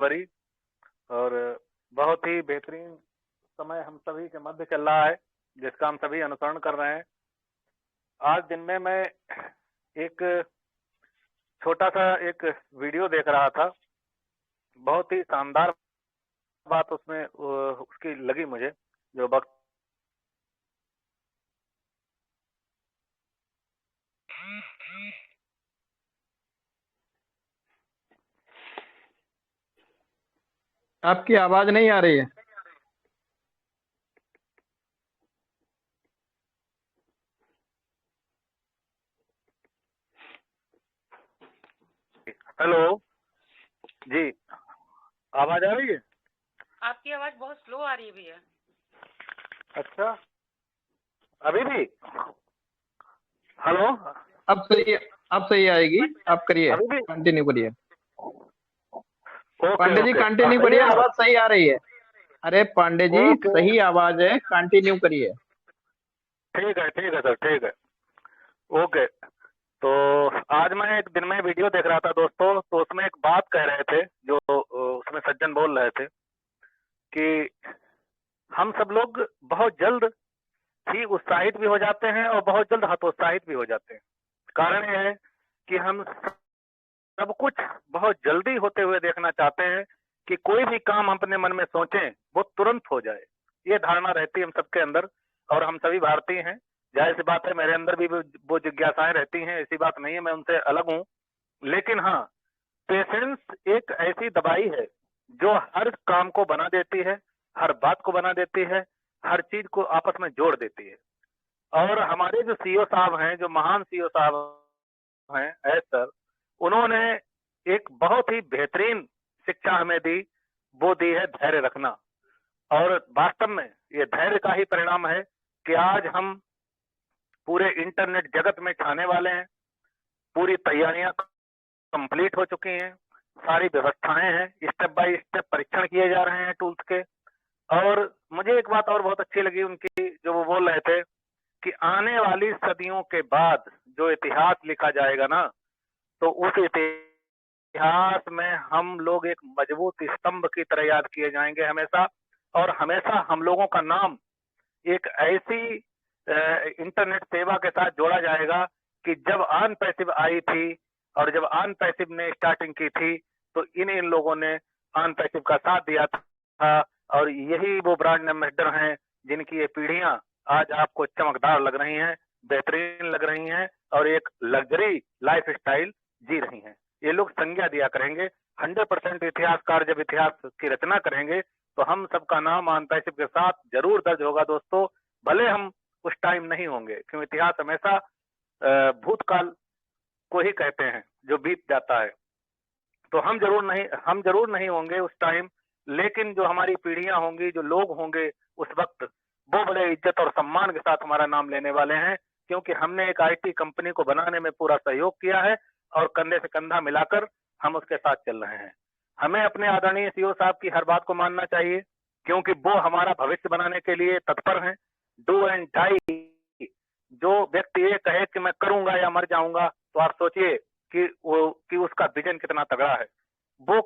भरी और बहुत ही बेहतरीन समय हम सभी के मध्य चल रहा है, जिसका हम सभी अनुसरण कर रहे हैं। आज दिन में मैं एक छोटा सा एक वीडियो देख रहा था। बहुत ही शानदार बात उसमें उसकी लगी मुझे, जो वक्त आपकी आवाज नहीं आ रही है। हेलो जी, आवाज आ रही है? आपकी आवाज बहुत स्लो आ रही है भैया। अच्छा, अभी भी? हेलो, अब सही आएगी। आप करिए, अभी भी? कंटिन्यू करिए। Okay Pandey ji okay, continue सही करिए, है। आवाज सही आ रही है। अरे पांडे जी, ओके, सही आवाज है, कंटिन्यू करिए। ठीक है सर, ठीक है। ओके, तो आज मैं एक दिन में वीडियो देख रहा था दोस्तों, तो उसमें एक बात कह रहे थे, जो उसमें सज्जन बोल रहे थे कि हम सब लोग बहुत जल्द ही उत्साहित भी हो जाते हैं और बहुत जल्द हतोत्साहित भी हो जाते हैं। कारण यह है कि हम सब कुछ बहुत जल्दी होते हुए देखना चाहते हैं कि कोई भी काम अपने मन में सोचें वो तुरंत हो जाए। ये धारणा रहती है हम सबके अंदर, और हम सभी भारतीय हैं। जाहिर सी बात है, मेरे अंदर भी वो जिज्ञासाएं रहती हैं, ऐसी बात नहीं है, मैं उनसे अलग हूँ। लेकिन हाँ, पेशेंस एक ऐसी दवाई है जो हर काम को बना देती है, हर बात को बना देती है, हर चीज को आपस में जोड़ देती है। और हमारे जो सीईओ साहब हैं, जो महान सीईओ साहब हैं, एस सर, उन्होंने एक बहुत ही बेहतरीन शिक्षा हमें दी। वो दी है धैर्य रखना। और वास्तव में ये धैर्य का ही परिणाम है कि आज हम पूरे इंटरनेट जगत में छाने वाले हैं। पूरी तैयारियां कंप्लीट हो चुकी हैं, सारी व्यवस्थाएं हैं, स्टेप बाय स्टेप परीक्षण किए जा रहे हैं टूल्स के। और मुझे एक बात और बहुत अच्छी लगी उनकी, जो वो बोल रहे थे कि आने वाली सदियों के बाद जो इतिहास लिखा जाएगा ना, तो उस इतिहास में हम लोग एक मजबूत स्तंभ की तरह याद किए जाएंगे हमेशा। और हमेशा हम लोगों का नाम एक ऐसी इंटरनेट सेवा के साथ जोड़ा जाएगा कि जब आन पैसिव आई थी और जब आन पैसिव ने स्टार्टिंग की थी, तो इन लोगों ने आन पैसिव का साथ दिया था। और यही वो ब्रांड एम्बेसडर हैं जिनकी ये पीढ़ियां आज आपको चमकदार लग रही हैं, बेहतरीन लग रही हैं और एक लग्जरी लाइफ स्टाइल जी रही हैं। ये लोग संज्ञा दिया करेंगे। 100% इतिहासकार जब इतिहास की रचना करेंगे तो हम सबका नाम आन पैसिव के साथ जरूर दर्ज होगा दोस्तों। भले हम उस टाइम नहीं होंगे, क्योंकि इतिहास हमेशा भूतकाल को ही कहते हैं जो बीत जाता है। तो हम जरूर नहीं होंगे उस टाइम, लेकिन जो हमारी पीढ़ियां होंगी, जो लोग होंगे उस वक्त, वो बड़े इज्जत और सम्मान के साथ हमारा नाम लेने वाले हैं, क्योंकि हमने एक आईटी कंपनी को बनाने में पूरा सहयोग किया है और कंधे से कंधा मिलाकर हम उसके साथ चल रहे हैं। हमें अपने आदरणीय सीईओ साहब की हर बात को मानना चाहिए, क्योंकि वो हमारा भविष्य बनाने के लिए तत्पर हैं। Do and die. जो व्यक्ति ये कहे कि मैं करूंगा या मर जाऊंगा, तो आप सोचिए कि उसका विजन कितना तगड़ा है, वो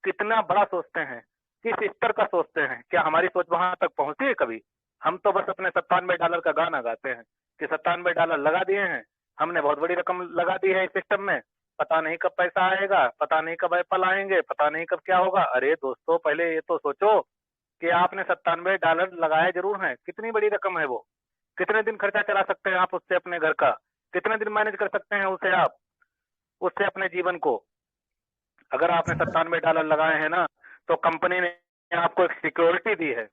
कितना बड़ा सोचते हैं, किस स्तर का सोचते हैं। क्या हमारी सोच वहां तक पहुंची है कभी? हम तो बस अपने $97 का गाना गाते हैं कि $97 लगा दिए हैं, हमने बहुत बड़ी रकम लगा दी है इस सिस्टम में, पता नहीं कब पैसा आएगा, पता नहीं कब एप्पल आएंगे, पता नहीं कब क्या होगा। अरे दोस्तों, पहले ये तो सोचो कि आपने $97 लगाए जरूर हैं, कितनी बड़ी रकम है वो। कितने दिन खर्चा चला सकते हैं आप उससे अपने घर का? कितने दिन मैनेज कर सकते हैं उसे आप, उससे अपने जीवन को? अगर आपने $97 लगाए हैं ना, तो कंपनी ने आपको एक सिक्योरिटी दी है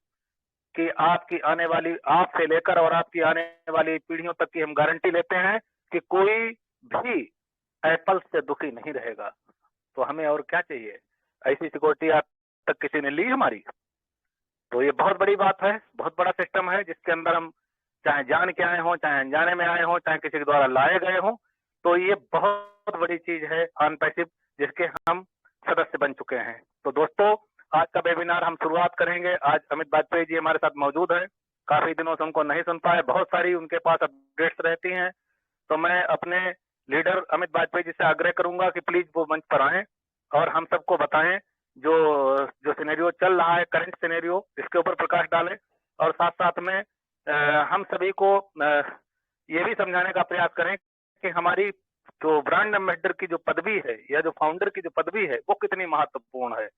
कि आपकी आने वाली, आपसे लेकर और आपकी आने वाली पीढ़ियों तक की हम गारंटी लेते हैं कि कोई भी एप्पल से दुखी नहीं रहेगा। तो हमें और क्या चाहिए? ऐसी सिक्योरिटी आज तक किसी ने ली हमारी? तो ये बहुत बड़ी बात है, बहुत बड़ा सिस्टम है, जिसके अंदर हम चाहे जान के आए हों, चाहे अनजाने में आए हों, चाहे किसी के द्वारा लाए गए हों, तो ये बहुत बड़ी चीज है ऑन पैसिव, जिसके हम सदस्य बन चुके हैं। तो दोस्तों, आज का वेबिनार हम शुरुआत करेंगे। आज अमित वाजपेयी जी हमारे साथ मौजूद हैं। काफी दिनों से उनको नहीं सुन पाए, बहुत सारी उनके पास अपडेट्स रहती हैं। तो मैं अपने लीडर अमित वाजपेयी जी से आग्रह करूंगा कि प्लीज वो मंच पर आएं और हम सबको बताएं जो जो सिनेरियो चल रहा है, करंट सिनेरियो, इसके ऊपर प्रकाश डालें और साथ साथ में हम सभी को ये भी समझाने का प्रयास करें कि हमारी जो ब्रांड एम्बेसडर की जो पदवी है या जो फाउंडर की जो पदवी है वो कितनी महत्वपूर्ण है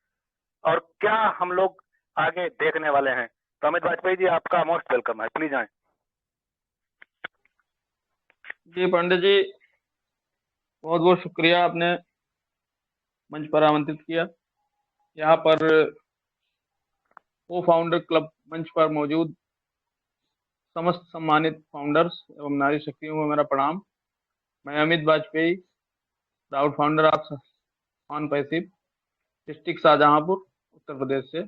और क्या हम लोग आगे देखने वाले हैं। तो अमित वाजपेयी जी, आपका मोस्ट वेलकम है, प्लीज आए। जी पांडे जी, बहुत बहुत शुक्रिया, आपने मंच पर आमंत्रित किया। यहाँ पर को फाउंडर क्लब मंच पर मौजूद समस्त सम्मानित फाउंडर्स एवं नारी शक्तियों को मेरा प्रणाम। मैं Amit Vajpayee, proud founder of on passive, district Shahjahanpur, Uttar Pradesh से।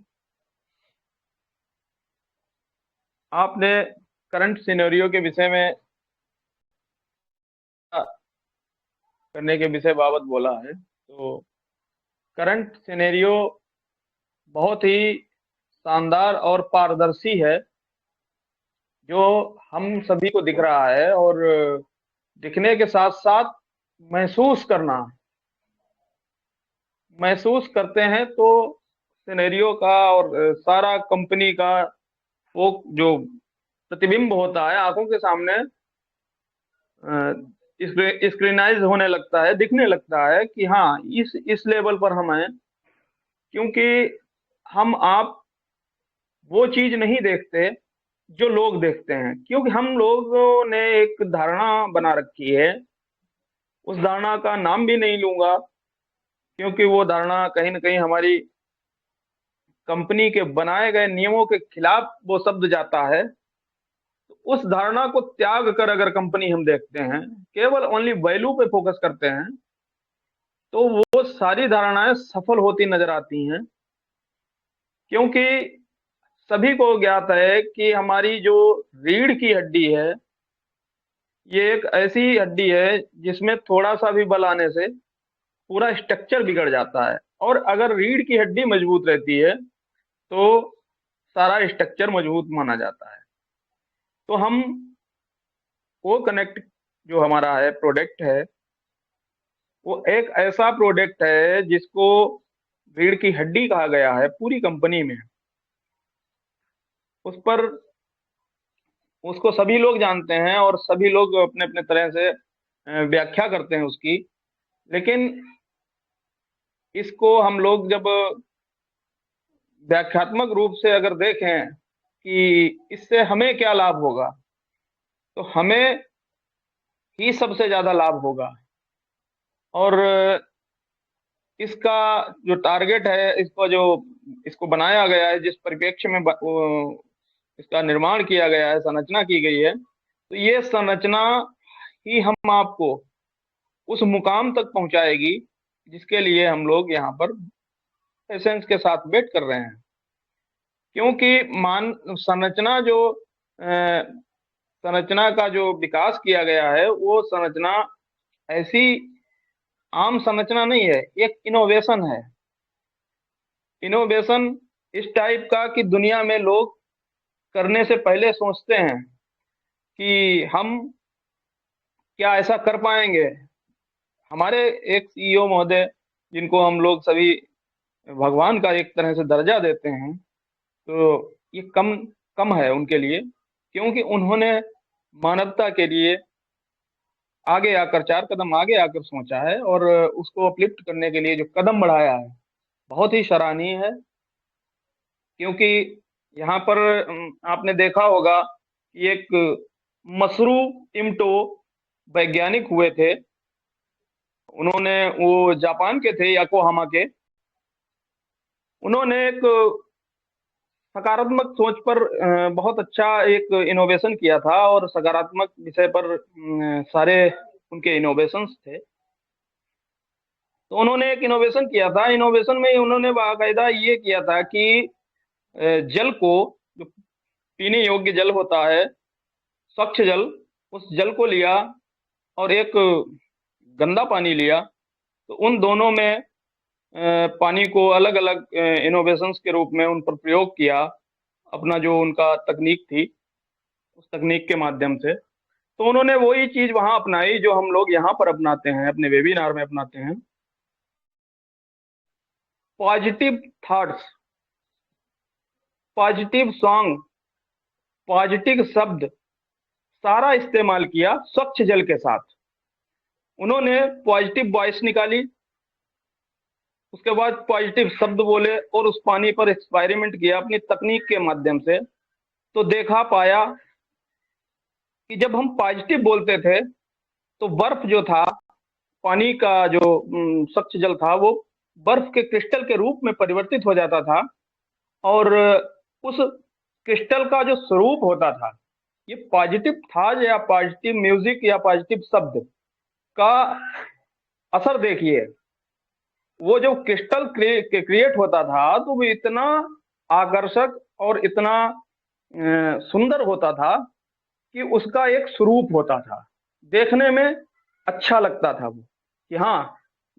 आपने करंट सिनेरियो के विषय में करने के विषय बाबत बोला है, तो करंट सिनेरियो बहुत ही शानदार और पारदर्शी है, जो हम सभी को दिख रहा है। और दिखने के साथ साथ महसूस करते हैं तो सिनेरियो का और सारा कंपनी का वो जो प्रतिबिंब होता है आंखों के सामने स्क्रीनाइज होने लगता है, दिखने लगता है कि हाँ, इस लेवल पर हम हैं। क्योंकि हम आप वो चीज नहीं देखते जो लोग देखते हैं, क्योंकि हम लोगों ने एक धारणा बना रखी है। उस धारणा का नाम भी नहीं लूंगा, क्योंकि वो धारणा कहीं ना कहीं हमारी कंपनी के बनाए गए नियमों के खिलाफ वो शब्द जाता है। तो उस धारणा को त्याग कर अगर कंपनी हम देखते हैं, केवल ओनली वैल्यू पे फोकस करते हैं, तो वो सारी धारणाएं सफल होती नजर आती हैं। क्योंकि सभी को ज्ञात है कि हमारी जो रीढ़ की हड्डी है, ये एक ऐसी हड्डी है जिसमें थोड़ा सा भी बल आने से पूरा स्ट्रक्चर बिगड़ जाता है। और अगर रीढ़ की हड्डी मजबूत रहती है तो सारा स्ट्रक्चर मजबूत माना जाता है। तो हम वो कनेक्ट जो हमारा है प्रोडक्ट है, वो एक ऐसा प्रोडक्ट है जिसको रीढ़ की हड्डी कहा गया है पूरी कंपनी में। उस पर उसको सभी लोग जानते हैं और सभी लोग अपने अपने तरह से व्याख्या करते हैं उसकी। लेकिन इसको हम लोग जब व्याख्यात्मक रूप से अगर देखें कि इससे हमें क्या लाभ होगा, तो हमें ही सबसे ज्यादा लाभ होगा। और इसका जो टारगेट है, इसको बनाया गया है, जिस परिप्रेक्ष्य में इसका निर्माण किया गया है, संरचना की गई है, तो ये संरचना ही हम आपको उस मुकाम तक पहुंचाएगी जिसके लिए हम लोग यहाँ पर पेशेंस के साथ वेट कर रहे हैं। क्योंकि संरचना का जो विकास किया गया है, वो संरचना ऐसी आम संरचना नहीं है, एक इनोवेशन है। इनोवेशन इस टाइप का कि दुनिया में लोग करने से पहले सोचते हैं कि हम क्या ऐसा कर पाएंगे। हमारे एक सीईओ महोदय, जिनको हम लोग सभी भगवान का एक तरह से दर्जा देते हैं, तो ये कम कम है उनके लिए, क्योंकि उन्होंने मानवता के लिए आगे आकर 4 कदम आगे आकर सोचा है और उसको अपलिफ्ट करने के लिए जो कदम बढ़ाया है, बहुत ही सराहनीय है। क्योंकि यहाँ पर आपने देखा होगा कि एक मसरू टिमटो वैज्ञानिक हुए थे। उन्होंने, वो जापान के थे, योकोहामा के। उन्होंने एक सकारात्मक सोच पर बहुत अच्छा एक इनोवेशन किया था, और सकारात्मक विषय पर सारे उनके इनोवेशंस थे। तो उन्होंने एक इनोवेशन किया था। इनोवेशन में उन्होंने बाकायदा ये किया था कि जल को, जो पीने योग्य जल होता है, स्वच्छ जल, उस जल को लिया और एक गंदा पानी लिया, तो उन दोनों में पानी को अलग अलग इनोवेशंस के रूप में उन पर प्रयोग किया। अपना जो उनका तकनीक थी, उस तकनीक के माध्यम से तो उन्होंने वही चीज वहां अपनाई जो हम लोग यहाँ पर अपनाते हैं, अपने वेबिनार में अपनाते हैं। Positive thoughts, positive song, positive शब्द सारा इस्तेमाल किया स्वच्छ जल के साथ। उन्होंने पॉजिटिव वॉइस निकाली, उसके बाद पॉजिटिव शब्द बोले और उस पानी पर एक्सपेरिमेंट किया अपनी तकनीक के माध्यम से। तो देखा पाया कि जब हम पॉजिटिव बोलते थे तो बर्फ जो था, पानी का जो स्वच्छ जल था, वो बर्फ के क्रिस्टल के रूप में परिवर्तित हो जाता था। और उस क्रिस्टल का जो स्वरूप होता था, ये पॉजिटिव था या पॉजिटिव म्यूजिक या पॉजिटिव शब्द का असर देखिए। वो जो क्रिस्टल क्रिएट होता था तो वो इतना आकर्षक और इतना सुंदर होता था कि उसका एक स्वरूप होता था, देखने में अच्छा लगता था वो, कि हाँ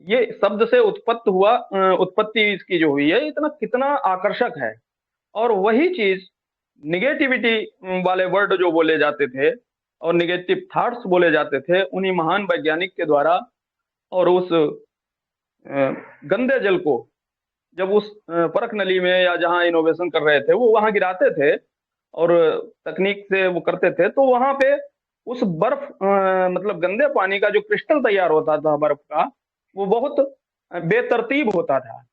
ये शब्द से उत्पत्ति इसकी जो हुई है इतना कितना आकर्षक है। और वही चीज निगेटिविटी वाले वर्ड जो बोले जाते थे और निगेटिव थॉट्स बोले जाते थे उन्हीं महान वैज्ञानिक के द्वारा, और उस गंदे जल को जब उस परख नली में या जहां इनोवेशन कर रहे थे वो वहां गिराते थे और तकनीक से वो करते थे, तो वहां पे उस बर्फ मतलब गंदे पानी का जो क्रिस्टल तैयार होता था बर्फ का, वो बहुत बेतरतीब होता था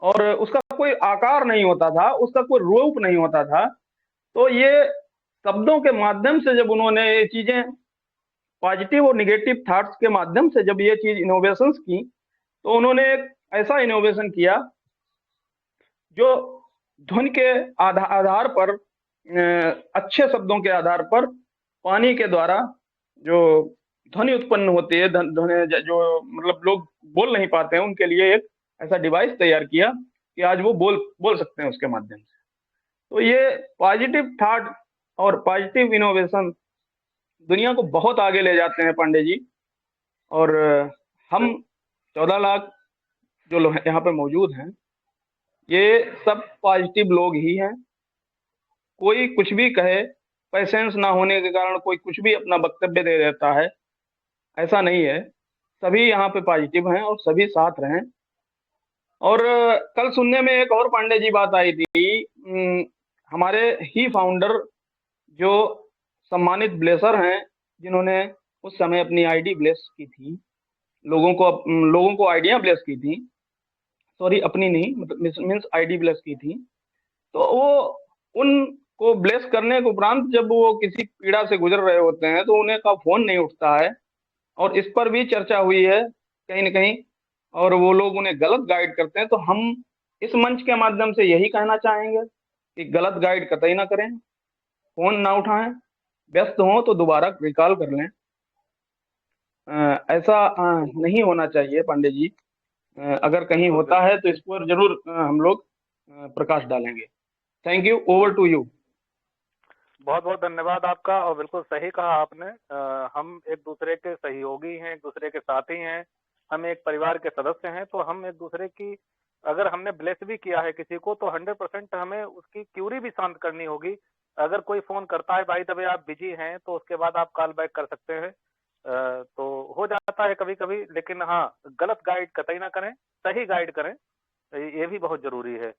और उसका कोई आकार नहीं होता था, उसका कोई रूप नहीं होता था। तो ये शब्दों के माध्यम से जब उन्होंने ये चीजें पॉजिटिव और निगेटिव थॉट्स के माध्यम से जब ये चीज इनोवेशंस की, तो उन्होंने एक ऐसा इनोवेशन किया जो ध्वनि के आधार पर अच्छे शब्दों के आधार पर पानी के द्वारा जो ध्वनि उत्पन्न होती है, ध्वनि जो मतलब लोग बोल नहीं पाते हैं उनके लिए एक ऐसा डिवाइस तैयार किया कि आज वो बोल सकते हैं उसके माध्यम से। तो ये पॉजिटिव थॉट और पॉजिटिव इनोवेशन दुनिया को बहुत आगे ले जाते हैं पांडे जी। और हम 14 लाख जो लोग यहाँ पे मौजूद हैं ये सब पॉजिटिव लोग ही हैं। कोई कुछ भी कहे, पेशेंस ना होने के कारण कोई कुछ भी अपना वक्तव्य दे देता है, ऐसा नहीं है। सभी यहाँ पे पॉजिटिव हैं और सभी साथ रहें। और कल सुनने में एक और पांडे जी बात आई थी, हमारे ही फाउंडर जो सम्मानित ब्लेसर हैं जिन्होंने उस समय अपनी आईडी ब्लेस की थी, लोगों को आइडिया ब्लेस की थी, सॉरी अपनी नहीं मतलब मीन्स आईडी ब्लेस की थी। तो वो उनको ब्लेस करने के उपरांत जब वो किसी पीड़ा से गुजर रहे होते हैं तो उन्हें का फोन नहीं उठता है और इस पर भी चर्चा हुई है कहीं न कहीं, और वो लोग उन्हें गलत गाइड करते हैं। तो हम इस मंच के माध्यम से यही कहना चाहेंगे कि गलत गाइड कतई ना करें, फोन ना उठाएं, व्यस्त हों तो दोबारा रिकॉल कर लें। ऐसा नहीं होना चाहिए पांडे जी। अगर कहीं होता है तो इस पर जरूर हम लोग प्रकाश डालेंगे। Thank you, over to you. बहुत बहुत धन्यवाद आपका, और बिल्कुल सही कहा आपने। हम एक दूसरे के सहयोगी हैं, एक दूसरे के साथी हैं, हम एक परिवार के सदस्य हैं। तो हम एक दूसरे की, अगर हमने ब्लेस भी किया है किसी को, तो 100% हमें उसकी क्यूरी भी शांत करनी होगी। अगर कोई फोन करता है भाई तभी आप बिजी हैं, तो उसके बाद आप कॉल बैक कर सकते हैं। तो हो जाता है कभी कभी, लेकिन हाँ, गलत गाइड कतई ना करें, सही गाइड करें, ये भी बहुत जरूरी है।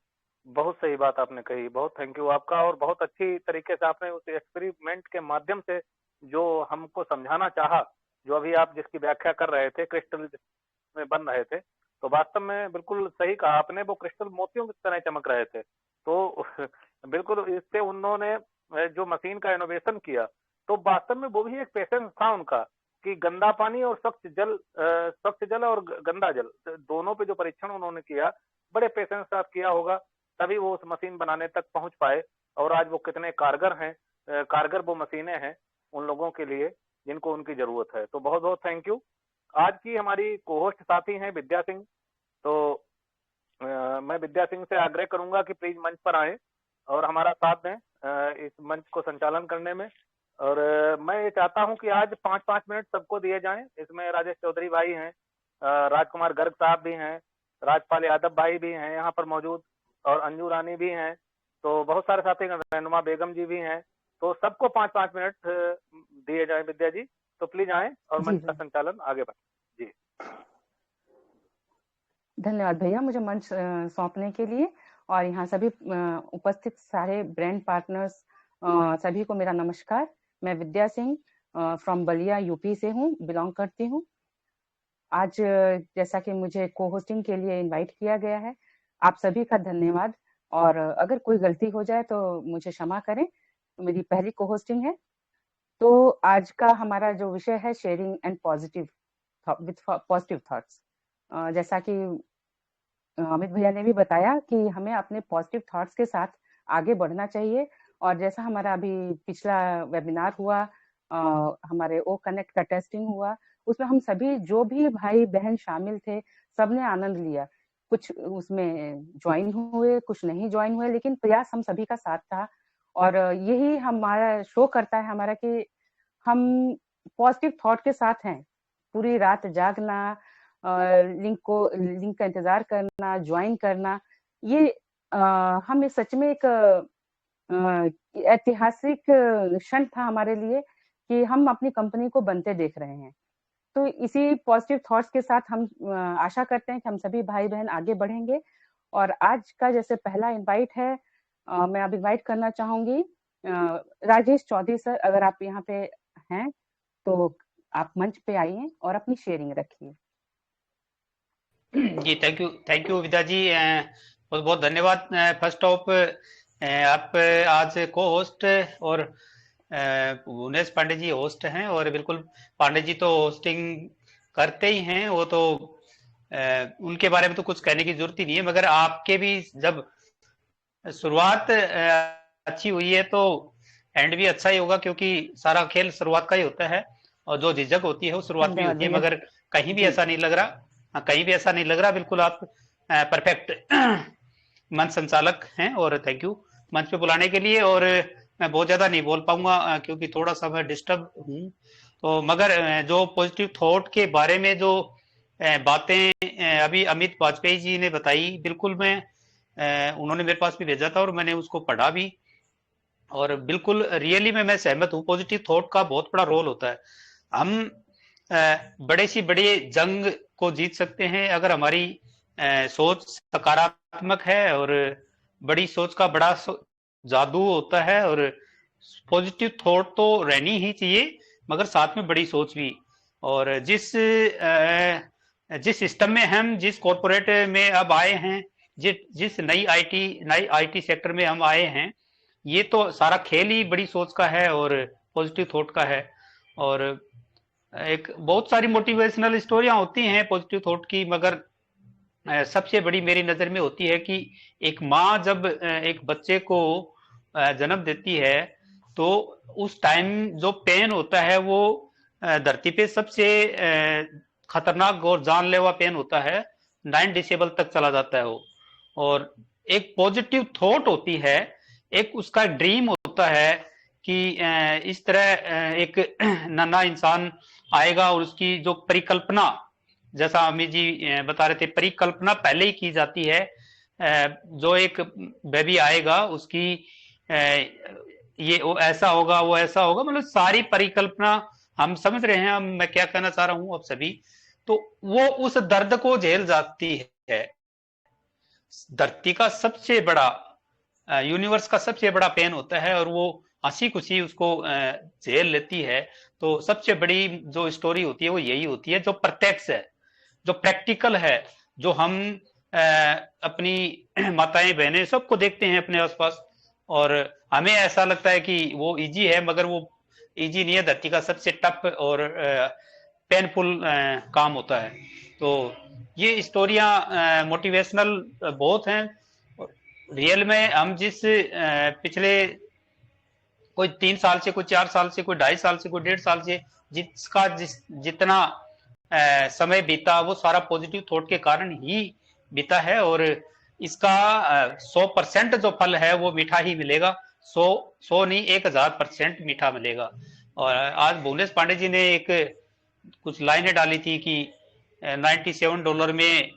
बहुत सही बात आपने कही, बहुत थैंक यू आपका। और बहुत अच्छी तरीके से आपने उस एक्सपेरिमेंट के माध्यम से जो हमको समझाना चाहा, जो अभी आप जिसकी व्याख्या कर रहे थे, क्रिस्टल में बन रहे थे, तो वास्तव में बिल्कुल सही कहा आपने, वो क्रिस्टल मोतियों की तरह चमक रहे थे। तो बिल्कुल इससे उन्होंने जो मशीन का इनोवेशन किया, तो वास्तव में वो भी एक पेशेंस था उनका कि गंदा पानी और स्वच्छ जल और गंदा जल दोनों पे जो परीक्षण उन्होंने किया, बड़े पेशेंस के साथ किया होगा, तभी वो उस मशीन बनाने तक पहुंच पाए। और आज वो कितने कारगर हैं, कारगर वो मशीनें हैं उन लोगों के लिए जिनको उनकी जरूरत है। तो बहुत बहुत थैंक यू। आज की हमारी को-होस्ट साथी हैं विद्या सिंह। तो मैं विद्या सिंह से आग्रह करूंगा कि प्लीज मंच पर आए और हमारा साथ दें इस मंच को संचालन करने में। और मैं ये चाहता हूं कि आज 5-5 मिनट सबको दिए जाएं। इसमें राजेश चौधरी भाई हैं, राजकुमार गर्ग साहब भी हैं, राजपाल यादव भाई भी हैं यहाँ पर मौजूद, और अंजू रानी भी हैं। तो बहुत सारे साथी, रहनुमा बेगम जी भी हैं। तो सबको 5-5 मिनट दिए जाएं विद्या जी। तो प्लीज आए और मंच का संचालन आगे बढ़े जी। धन्यवाद भैया मुझे मंच सौंपने के लिए। और यहाँ सभी उपस्थित सारे ब्रांड पार्टनर्स सभी को मेरा नमस्कार। मैं विद्या सिंह फ्रॉम बलिया यूपी से हूँ, बिलोंग करती हूँ। आज जैसा कि मुझे को होस्टिंग के लिए इनवाइट किया गया है, आप सभी का धन्यवाद। और अगर कोई गलती हो जाए तो मुझे क्षमा करें, मेरी पहली को होस्टिंग है। तो आज का हमारा जो विषय है sharing and positive with positive thoughts. जैसा कि अमित भैया ने भी बताया कि हमें अपने पॉजिटिव थॉट्स के साथ आगे बढ़ना चाहिए। और जैसा हमारा अभी पिछला वेबिनार हुआ, हमारे ओ कनेक्ट का टेस्टिंग हुआ, उसमें हम सभी जो भी भाई बहन शामिल थे सबने आनंद लिया। कुछ उसमें ज्वाइन हुए, कुछ नहीं ज्वाइन हुए, लेकिन प्रयास हम सभी का साथ था। और यही हमारा शो करता है हमारा कि हम पॉजिटिव थॉट के साथ हैं। पूरी रात जागना, लिंक का इंतजार करना, ज्वाइन करना, ये हमें सच में एक ऐतिहासिक क्षण था हमारे लिए कि हम अपनी कंपनी को बनते देख रहे हैं। तो इसी पॉजिटिव थॉट्स के साथ हम आशा करते हैं कि हम सभी भाई बहन आगे बढ़ेंगे। और आज का जैसे पहला इनवाइट है, मैं अब इनवाइट करना चाहूंगी राजेश चौधरी सर, अगर आप यहाँ पे हैं तो आप मंच पे आइए और अपनी शेयरिंग रखिए। जी थैंक यू विद्या जी, बहुत बहुत धन्यवाद। फर्स्ट ऑफ आप आज को होस्ट और भुवनेश पांडे जी होस्ट हैं, और बिल्कुल पांडे जी तो होस्टिंग करते ही हैं, वो तो उनके बारे में तो कुछ कहने की जरूरत ही नहीं है। मगर आपके भी जब शुरुआत अच्छी हुई है तो एंड भी अच्छा ही होगा, क्योंकि सारा खेल शुरुआत का ही होता है, और जो झिझक होती है वो शुरुआत में होती है। मगर कहीं भी ऐसा नहीं लग रहा, कहीं भी ऐसा नहीं लग रहा, बिल्कुल आप परफेक्ट मंच संचालक हैं, और थैंक यू मंच पे बुलाने के लिए। और मैं बहुत ज्यादा नहीं बोल पाऊंगा क्योंकि थोड़ा सा मैं डिस्टर्ब हूँ, तो मगर जो पॉजिटिव थॉट के बारे में जो बातें अभी अमित वाजपेयी जी ने बताई, बिल्कुल मैं उन्होंने मेरे पास भी भेजा था और मैंने उसको पढ़ा भी, और बिल्कुल रियली में मैं सहमत हूँ। पॉजिटिव थॉट का बहुत बड़ा रोल होता है। हम बड़े सी बड़े जंग को जीत सकते हैं अगर हमारी सोच सकारात्मक है, और बड़ी सोच का बड़ा जादू होता है। और पॉजिटिव थॉट तो रहनी ही चाहिए, मगर साथ में बड़ी सोच भी। और जिस सिस्टम में हम, जिस कॉर्पोरेट में अब आए हैं, जिस नई आईटी सेक्टर में हम आए हैं, ये तो सारा खेल ही बड़ी सोच का है और पॉजिटिव थॉट का है। और एक बहुत सारी मोटिवेशनल स्टोरियां होती हैं पॉजिटिव थॉट की, मगर सबसे बड़ी मेरी नजर में होती है कि एक माँ जब एक बच्चे को जन्म देती है, तो उस टाइम जो पेन होता है वो धरती पे सबसे खतरनाक और जानलेवा पेन होता है। 9 डिसेबल तक चला जाता है वो। और एक पॉजिटिव थॉट होती है, एक उसका ड्रीम होता है कि इस तरह एक नन्हा इंसान आएगा, और उसकी जो परिकल्पना, जैसा अमित जी बता रहे थे, परिकल्पना पहले ही की जाती है। जो एक बेबी आएगा उसकी ये वो ऐसा होगा, वो ऐसा होगा, मतलब सारी परिकल्पना हम समझ रहे हैं। मैं क्या कहना चाह रहा हूं अब सभी, तो वो उस दर्द को झेल जाती है। धरती का सबसे बड़ा, यूनिवर्स का सबसे बड़ा पेन होता है, और वो हंसी खुशी उसको झेल लेती है। तो सबसे बड़ी जो स्टोरी होती है वो यही होती है, जो प्रत्यक्ष है, जो प्रैक्टिकल है, जो हम अपनी माताएं बहनें सबको देखते हैं अपने आसपास, और हमें ऐसा लगता है कि वो इजी है, मगर वो इजी नहीं है। धरती का सबसे टफ और पेनफुल काम होता है। तो ये स्टोरियां मोटिवेशनल बहुत हैं। रियल में हम जिस पिछले कोई 3 साल से, कोई 4 साल से, कोई 2.5 साल से, कोई 1.5 साल से जितना समय बीता, वो सारा पॉजिटिव थॉट के कारण ही बीता है। और इसका 100% जो फल है वो मीठा ही मिलेगा। 100 नहीं, 1000% मीठा मिलेगा। और आज भुवनेश पांडे जी ने एक कुछ लाइनें डाली थी कि $97 में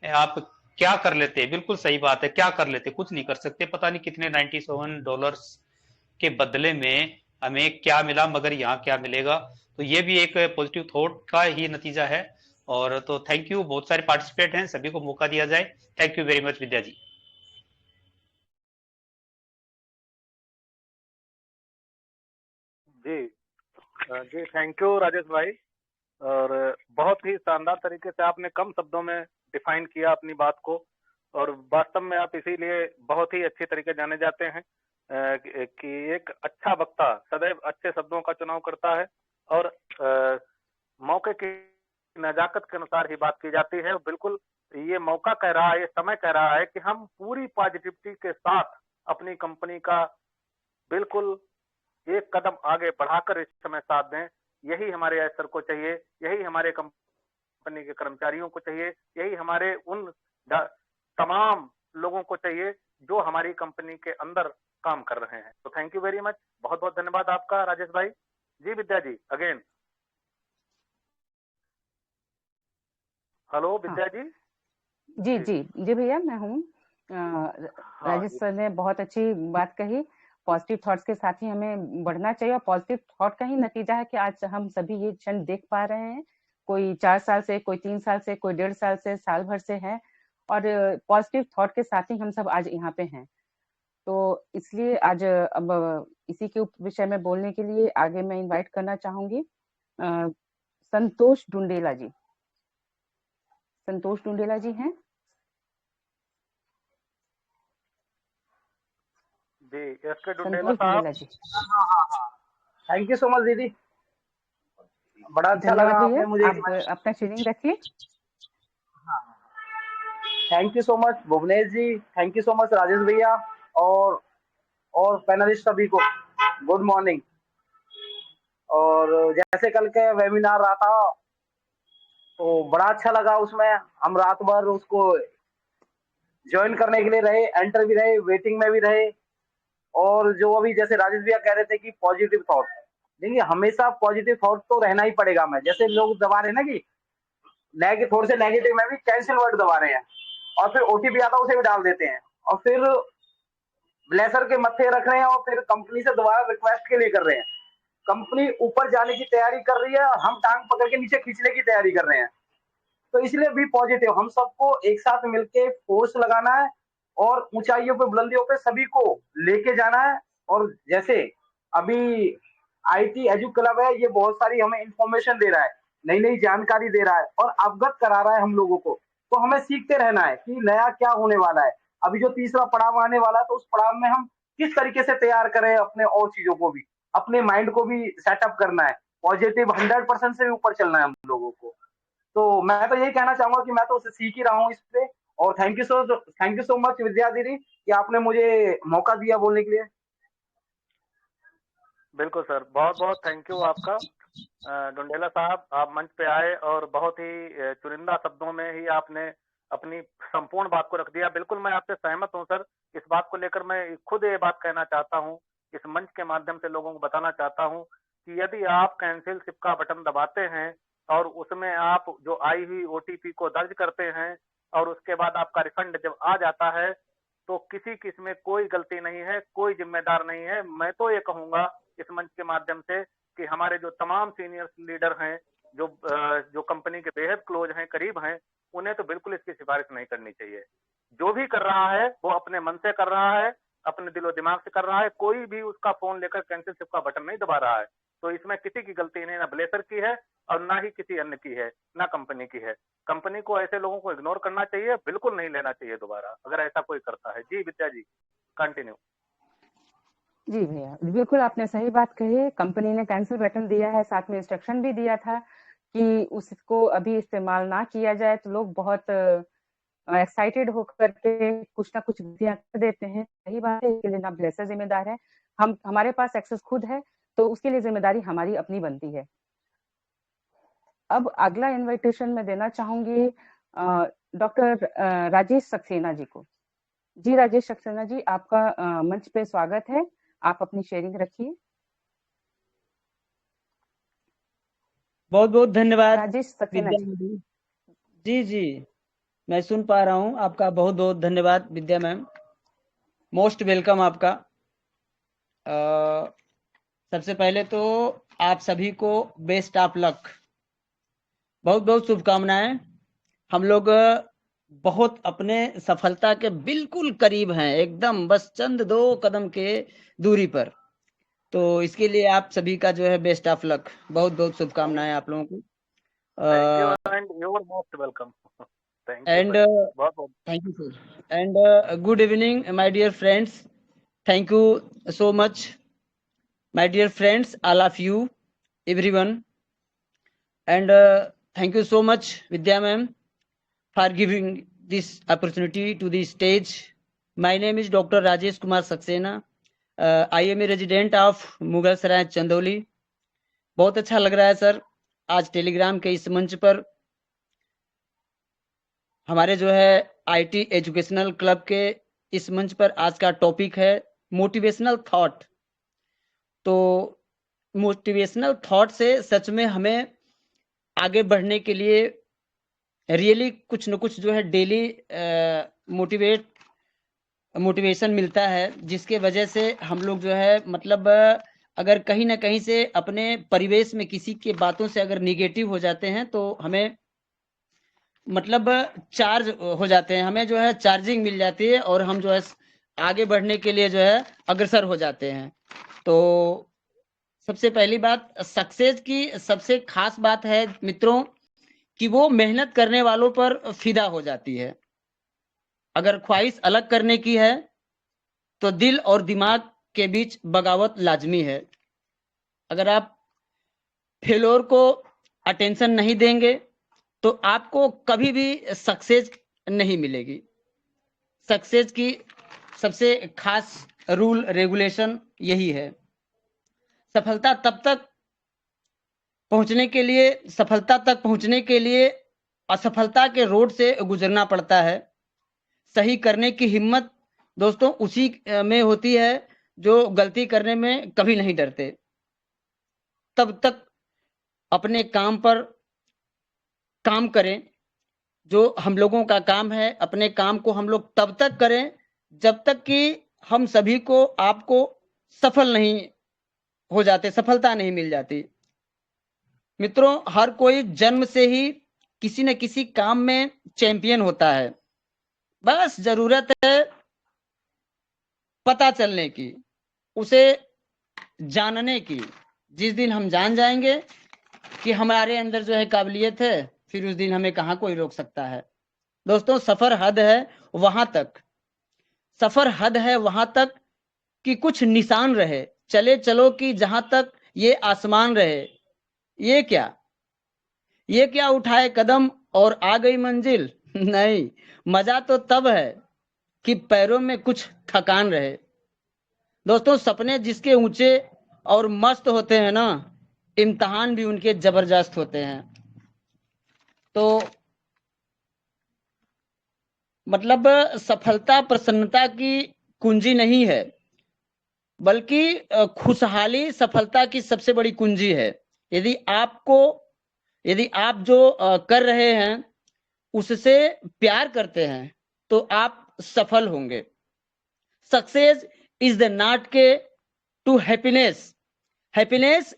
आप क्या कर लेते। बिल्कुल सही बात है, क्या कर लेते, कुछ नहीं कर सकते। पता नहीं कितने $97 के बदले में हमें क्या मिला, मगर यहाँ क्या मिलेगा। तो ये भी एक पॉजिटिव थॉट का ही नतीजा है। और तो थैंक यू, बहुत सारे पार्टिसिपेट हैं, सभी को मौका दिया जाए। Thank you very much Vidya ji. जी जी, थैंक यू राजेश भाई। और बहुत ही शानदार तरीके से आपने कम शब्दों में डिफाइन किया अपनी बात को, और वास्तव में आप इसीलिए बहुत ही अच्छी तरीके जाने जाते हैं कि एक अच्छा वक्ता सदैव अच्छे शब्दों का चुनाव करता है और मौके की नजाकत के अनुसार ही बात की जाती है। बिल्कुल ये मौका कह रहा है, ये समय कह रहा है कि हम पूरी पॉजिटिविटी के साथ अपनी कंपनी का बिल्कुल एक कदम आगे बढ़ाकर इस समय साथ दें। यही हमारे अफसर को चाहिए, यही हमारे कंपनी के कर्मचारियों को चाहिए, यही हमारे उन तमाम लोगों को चाहिए जो हमारी कंपनी के अंदर काम कर रहे हैं। तो थैंक यू वेरी मच, बहुत बहुत धन्यवाद आपका राजेश भाई। जी विद्या जी अगेन। हेलो विद्या जी। जी जी जी भैया, मैं हूँ। हाँ राजेश जी, सर ने बहुत अच्छी बात कही। पॉजिटिव थॉट्स के साथ ही हमें बढ़ना चाहिए, और पॉजिटिव थॉट का ही नतीजा है कि आज हम सभी ये क्षण देख पा रहे हैं। कोई 4 साल से, कोई 3 साल से, कोई 1.5 साल से, साल भर से है, और पॉजिटिव थॉट के साथ ही हम सब आज यहाँ पे हैं। तो इसलिए आज अब इसी के विषय में बोलने के लिए आगे मैं इनवाइट करना चाहूंगी संतोष डुंडेला जी। संतोष डुंडेला जी हैं? जी एस के डुंडेला संतोष साहब। डुंडेला जी। हाँ हाँ हाँ, थैंक यू सो मच दीदी, बड़ा अच्छा लगा धन्यवाद भैया, आपने मुझे आप अपना शेयरिंग रखिए। Thank you so much Bhuvnesh ji, thank you so much Rajesh भैया, और और पैनलिस्ट सभी को गुड मॉर्निंग। और जैसे कल के वेबिनार रहा था तो बड़ा अच्छा लगा, उसमें हम रात भर उसको ज्वाइन करने के लिए रहे, एंटर भी रहे, वेटिंग में भी रहे। और जो अभी जैसे राजेश भैया कह रहे थे कि पॉजिटिव थॉट, देखिए हमेशा पॉजिटिव थॉट तो रहना ही पड़ेगा। मैं जैसे लोग दबा रहे हैं ना कि थोड़े से नेगेटिव में भी कैंसिल वर्ड दबा रहे हैं, और फिर ओटीपी आता है उसे भी डाल देते हैं, और फिर ब्लेसर के मत्थे रख रहे हैं, और फिर कंपनी से दोबारा रिक्वेस्ट के लिए कर रहे हैं। कंपनी ऊपर जाने की तैयारी कर रही है और हम टांग पकड़ के नीचे खींचने की तैयारी कर रहे हैं। तो इसलिए भी पॉजिटिव, हम सबको एक साथ मिलके फोर्स लगाना है और ऊंचाइयों पे, बुलंदियों पे सभी को लेके जाना है। और जैसे अभी आईटी एजू क्लब है, ये बहुत सारी हमें इंफॉर्मेशन दे रहा है, नई नई जानकारी दे रहा है और अवगत करा रहा है हम लोगों को। तो हमें सीखते रहना है कि नया क्या होने वाला है। अभी जो तीसरा पड़ाव आने वाला है, तो उस पड़ाव में हम किस तरीके से तैयार करें अपने, और चीजों को भी, अपने माइंड को भी सेटअप करना है। पॉजिटिव 100% से भी ऊपर चलना है हम लोगों को। तो मैं तो यही कहना चाहूंगा कि मैं तो उसे सीख ही रहा हूँ इस पे। और थैंक यू सो मच विद्या दीदी कि आपने मुझे मौका दिया बोलने के लिए। बिल्कुल सर, बहुत बहुत थैंक यू आपका। डुंडेला साहब, आप मंच पे आए और बहुत ही चुनिंदा शब्दों में ही आपने अपनी संपूर्ण बात को रख दिया। बिल्कुल मैं आपसे सहमत हूं सर। इस बात को लेकर मैं खुद ये बात कहना चाहता हूं, इस मंच के माध्यम से लोगों को बताना चाहता हूं कि यदि आप कैंसिल शिप का बटन दबाते हैं और उसमें आप जो आई हुई ओटीपी को दर्ज करते हैं और उसके बाद आपका रिफंड जब आ जाता है, तो किसी की इसमें कोई गलती नहीं है, कोई जिम्मेदार नहीं है। मैं तो ये कहूंगा इस मंच के माध्यम से कि हमारे जो तमाम सीनियर लीडर हैं, जो कंपनी के बेहद क्लोज हैं, करीब हैं, उन्हें तो बिल्कुल इसकी सिफारिश नहीं करनी चाहिए। जो भी कर रहा है वो अपने मन से कर रहा है, अपने दिलो दिमाग से कर रहा है। कोई भी उसका फोन लेकर कैंसिल शिप का बटन नहीं दबा रहा है। तो इसमें किसी की गलती नहीं, ना ब्लेसर की है और ना ही किसी अन्य की है, ना कंपनी की है। कंपनी को ऐसे लोगों को इग्नोर करना चाहिए, बिल्कुल नहीं लेना चाहिए दोबारा अगर ऐसा कोई करता है। जी विद्या जी कंटिन्यू। जी भैया, बिल्कुल आपने सही बात कही है। कंपनी ने कैंसिल बटन दिया है, साथ में इंस्ट्रक्शन भी दिया था कि उसको अभी इस्तेमाल ना किया जाए। तो लोग बहुत एक्साइटेड होकर के कुछ ना कुछ गलतियां कर देते हैं। सही बात है, इसके लिए ना ब्लेसर जिम्मेदार है, हमारे पास एक्सेस खुद है, तो उसके लिए जिम्मेदारी हमारी अपनी बनती है। अब अगला इनविटेशन मैं देना चाहूंगी डॉक्टर राजेश सक्सेना जी को। जी राजेश सक्सेना जी, आपका मंच पे स्वागत है, आप अपनी शेयरिंग रखिए। बहुत बहुत धन्यवाद राजेश सक्सेना विद्या जी। मैम। जी जी, मैं सुन पा रहा हूँ। आपका बहुत बहुत धन्यवाद विद्या मैम, मोस्ट वेलकम आपका। सबसे पहले तो आप सभी को बेस्ट ऑफ लक। बहुत बहुत शुभकामनाएं। हम लोग बहुत अपने सफलता के बिल्कुल करीब हैं, एकदम बस चंद 2 कदम के दूरी पर। तो इसके लिए आप सभी का जो है बेस्ट ऑफ लक, बहुत बहुत शुभकामनाएं आप लोगों को। Thank you and you are most welcome. Thank you and sir, बहुत बहुत thank you sir and good evening my dear friends. Thank you so much my dear friends, all of you, everyone, and thank you so much Vidya ma'am for giving this opportunity to the stage. My name is Dr. Rajesh Kumar Saxena. I am a resident of Mughal Sarai Chandoli. बहुत अच्छा लग रहा है sir, आज Telegram के इस मंच पर हमारे जो है आईटी एजुकेशनल क्लब के इस मंच पर आज का टॉपिक है मोटिवेशनल थॉट। तो मोटिवेशनल थॉट से सच में हमें आगे बढ़ने के लिए रियली कुछ न कुछ जो है डेली मोटिवेशन मिलता है, जिसके वजह से हम लोग जो है मतलब अगर कहीं ना कहीं से अपने परिवेश में किसी के बातों से अगर निगेटिव हो जाते हैं तो हमें मतलब चार्ज हो जाते हैं, हमें जो है चार्जिंग मिल जाती है और हम जो है आगे बढ़ने के लिए जो है अग्रसर हो जाते हैं। तो सबसे पहली बात, सक्सेस की सबसे खास बात है मित्रों कि वो मेहनत करने वालों पर फिदा हो जाती है। अगर ख्वाहिश अलग करने की है तो दिल और दिमाग के बीच बगावत लाजमी है। अगर आप फेलोर को अटेंशन नहीं देंगे तो आपको कभी भी सक्सेस नहीं मिलेगी। सक्सेस की सबसे खास रूल रेगुलेशन यही है। सफलता तक पहुंचने के लिए असफलता के रोड से गुजरना पड़ता है। सही करने की हिम्मत दोस्तों उसी में होती है जो गलती करने में कभी नहीं डरते। तब तक अपने काम पर काम करें, जो हम लोगों का काम है अपने काम को हम लोग तब तक करें जब तक कि हम सभी को आपको सफल नहीं हो जाते, सफलता नहीं मिल जाती। मित्रों, हर कोई जन्म से ही किसी न किसी काम में चैंपियन होता है, बस जरूरत है पता चलने की, उसे जानने की। जिस दिन हम जान जाएंगे कि हमारे अंदर जो है काबिलियत है, फिर उस दिन हमें कहाँ कोई रोक सकता है। दोस्तों, सफर हद है वहां तक कि कुछ निशान रहे, चले चलो कि जहां तक ये आसमान रहे। ये क्या उठाए कदम और आ गई मंजिल। नहीं, मजा तो तब है कि पैरों में कुछ थकान रहे। दोस्तों, सपने जिसके ऊंचे और मस्त होते हैं ना, इम्तिहान भी उनके जबरदस्त होते हैं। तो मतलब सफलता प्रसन्नता की कुंजी नहीं है, बल्कि खुशहाली सफलता की सबसे बड़ी कुंजी है। यदि आप जो कर रहे हैं उससे प्यार करते हैं तो आप सफल होंगे। Success is the not key to happiness, happiness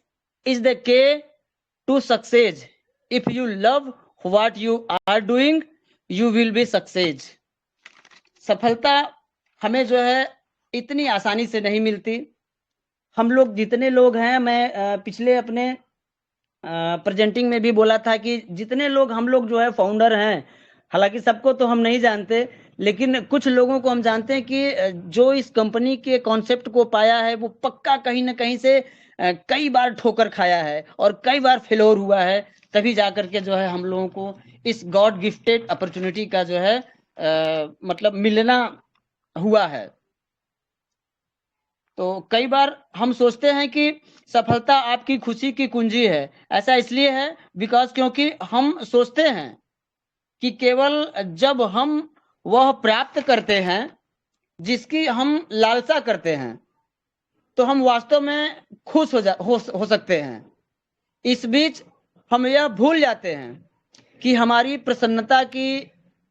is the key to success. If you love what you are doing you will be success. सफलता हमें जो है इतनी आसानी से नहीं मिलती। हम लोग जितने लोग हैं, मैं पिछले अपने प्रेजेंटिंग में भी बोला था कि जितने लोग हम लोग जो है फाउंडर हैं, हालांकि सबको तो हम नहीं जानते, लेकिन कुछ लोगों को हम जानते हैं कि जो इस कंपनी के कॉन्सेप्ट को पाया है वो पक्का कहीं ना कहीं से कई बार ठोकर खाया है और कई बार फेलोर हुआ है, तभी जाकर के जो है हम लोगों को इस गॉड गिफ्टेड अपॉर्चुनिटी का जो है मतलब मिलना हुआ है। तो कई बार हम सोचते हैं कि सफलता आपकी खुशी की कुंजी है। ऐसा इसलिए है बिकॉज क्योंकि हम सोचते हैं कि केवल जब हम वह प्राप्त करते हैं जिसकी हम लालसा करते हैं तो हम वास्तव में खुश हो सकते हैं। इस बीच हम यह भूल जाते हैं कि हमारी प्रसन्नता की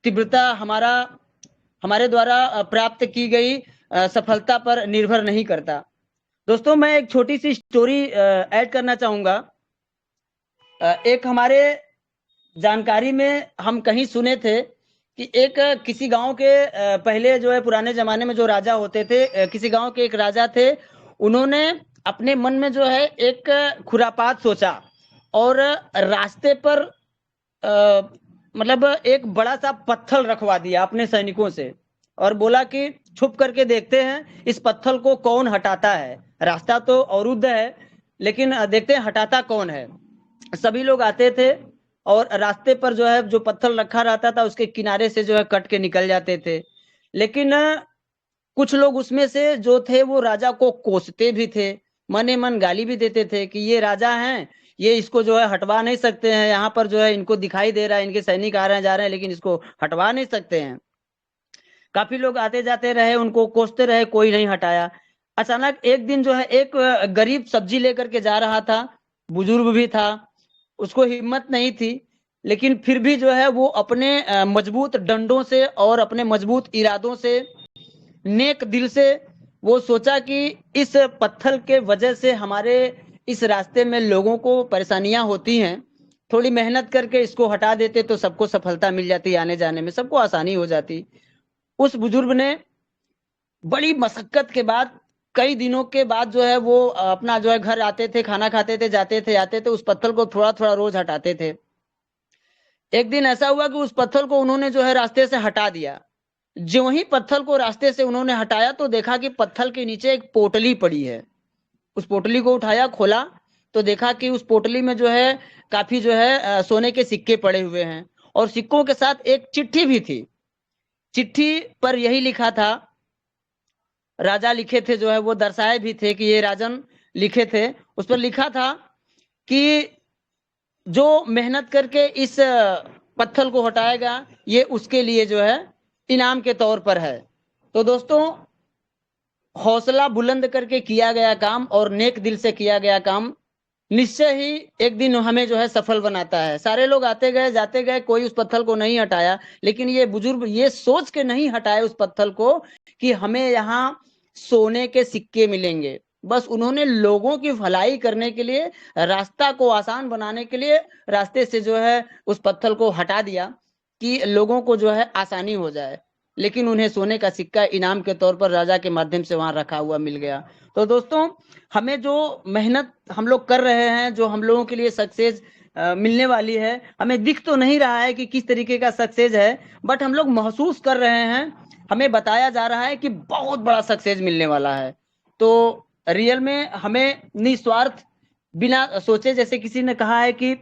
तीव्रता हमारे द्वारा प्राप्त की गई सफलता पर निर्भर नहीं करता। दोस्तों, मैं एक छोटी सी स्टोरी ऐड करना चाहूंगा। एक हमारे जानकारी में हम कहीं सुने थे कि एक किसी गांव के पहले जो है पुराने जमाने में जो राजा होते थे, किसी गांव के एक राजा थे, उन्होंने अपने मन में जो है एक खुरापात सोचा और रास्ते पर मतलब एक बड़ा सा पत्थर रखवा दिया अपने सैनिकों से और बोला कि छुप करके देखते हैं इस पत्थर को कौन हटाता है, रास्ता तो अवरुद्ध है लेकिन देखते हैं हटाता कौन है। सभी लोग आते थे और रास्ते पर जो है जो पत्थर रखा रहता था उसके किनारे से जो है कट के निकल जाते थे, लेकिन कुछ लोग उसमें से जो थे वो राजा को कोसते भी थे, मने मन गाली भी देते थे कि ये राजा हैं, ये इसको जो है हटवा नहीं सकते हैं, यहाँ पर जो है इनको दिखाई दे रहा है इनके सैनिक आ रहे हैं जा रहे हैं लेकिन इसको हटवा नहीं सकते हैं। काफी लोग आते जाते रहे, उनको कोसते रहे, कोई नहीं हटाया। अचानक एक दिन जो है एक गरीब सब्जी लेकर के जा रहा था, बुजुर्ग भी था, उसको हिम्मत नहीं थी, लेकिन फिर भी जो है वो अपने मजबूत डंडों से और अपने मजबूत इरादों से, नेक दिल से वो सोचा कि इस पत्थर के वजह से हमारे इस रास्ते में लोगों को परेशानियां होती हैं, थोड़ी मेहनत करके इसको हटा देते तो सबको सफलता मिल जाती, आने जाने में सबको आसानी हो जाती। उस बुजुर्ग ने बड़ी मशक्कत के बाद कई दिनों के बाद जो है वो अपना जो है घर आते थे, खाना खाते थे, जाते थे आते थे, उस पत्थर को थोड़ा थोड़ा रोज हटाते थे। एक दिन ऐसा हुआ कि उस पत्थर को उन्होंने जो है रास्ते से हटा दिया। जो ही पत्थर को रास्ते से उन्होंने हटाया तो देखा कि पत्थर के नीचे एक पोटली पड़ी है। उस पोटली को उठाया, खोला तो देखा कि उस पोटली में जो है काफी जो है सोने के सिक्के पड़े हुए हैं और सिक्कों के साथ एक चिट्ठी भी थी। चिट्ठी पर यही लिखा था, राजा लिखे थे जो है वो दर्शाए भी थे कि ये राजन लिखे थे, उस पर लिखा था कि जो मेहनत करके इस पत्थर को हटाएगा ये उसके लिए जो है इनाम के तौर पर है। तो दोस्तों, हौसला बुलंद करके किया गया काम और नेक दिल से किया गया काम निश्चय ही एक दिन हमें जो है सफल बनाता है। सारे लोग आते गए जाते गए, कोई उस पत्थर को नहीं हटाया, लेकिन ये बुजुर्ग ये सोच के नहीं हटाए उस पत्थर को कि हमें यहाँ सोने के सिक्के मिलेंगे। बस उन्होंने लोगों की भलाई करने के लिए, रास्ता को आसान बनाने के लिए रास्ते से जो है उस पत्थर को हटा दिया कि लोगों को जो है आसानी हो जाए, लेकिन उन्हें सोने का सिक्का इनाम के तौर पर राजा के माध्यम से वहां रखा हुआ मिल गया। तो दोस्तों, हमें जो मेहनत हम लोग कर रहे हैं, जो हम लोगों के लिए सक्सेस मिलने वाली है, हमें दिख तो नहीं रहा है कि किस तरीके का सक्सेस है, बट हम लोग महसूस कर रहे हैं, हमें बताया जा रहा है कि बहुत बड़ा सक्सेस मिलने वाला है। तो रियल में हमें निस्वार्थ बिना सोचे, जैसे किसी ने कहा है कि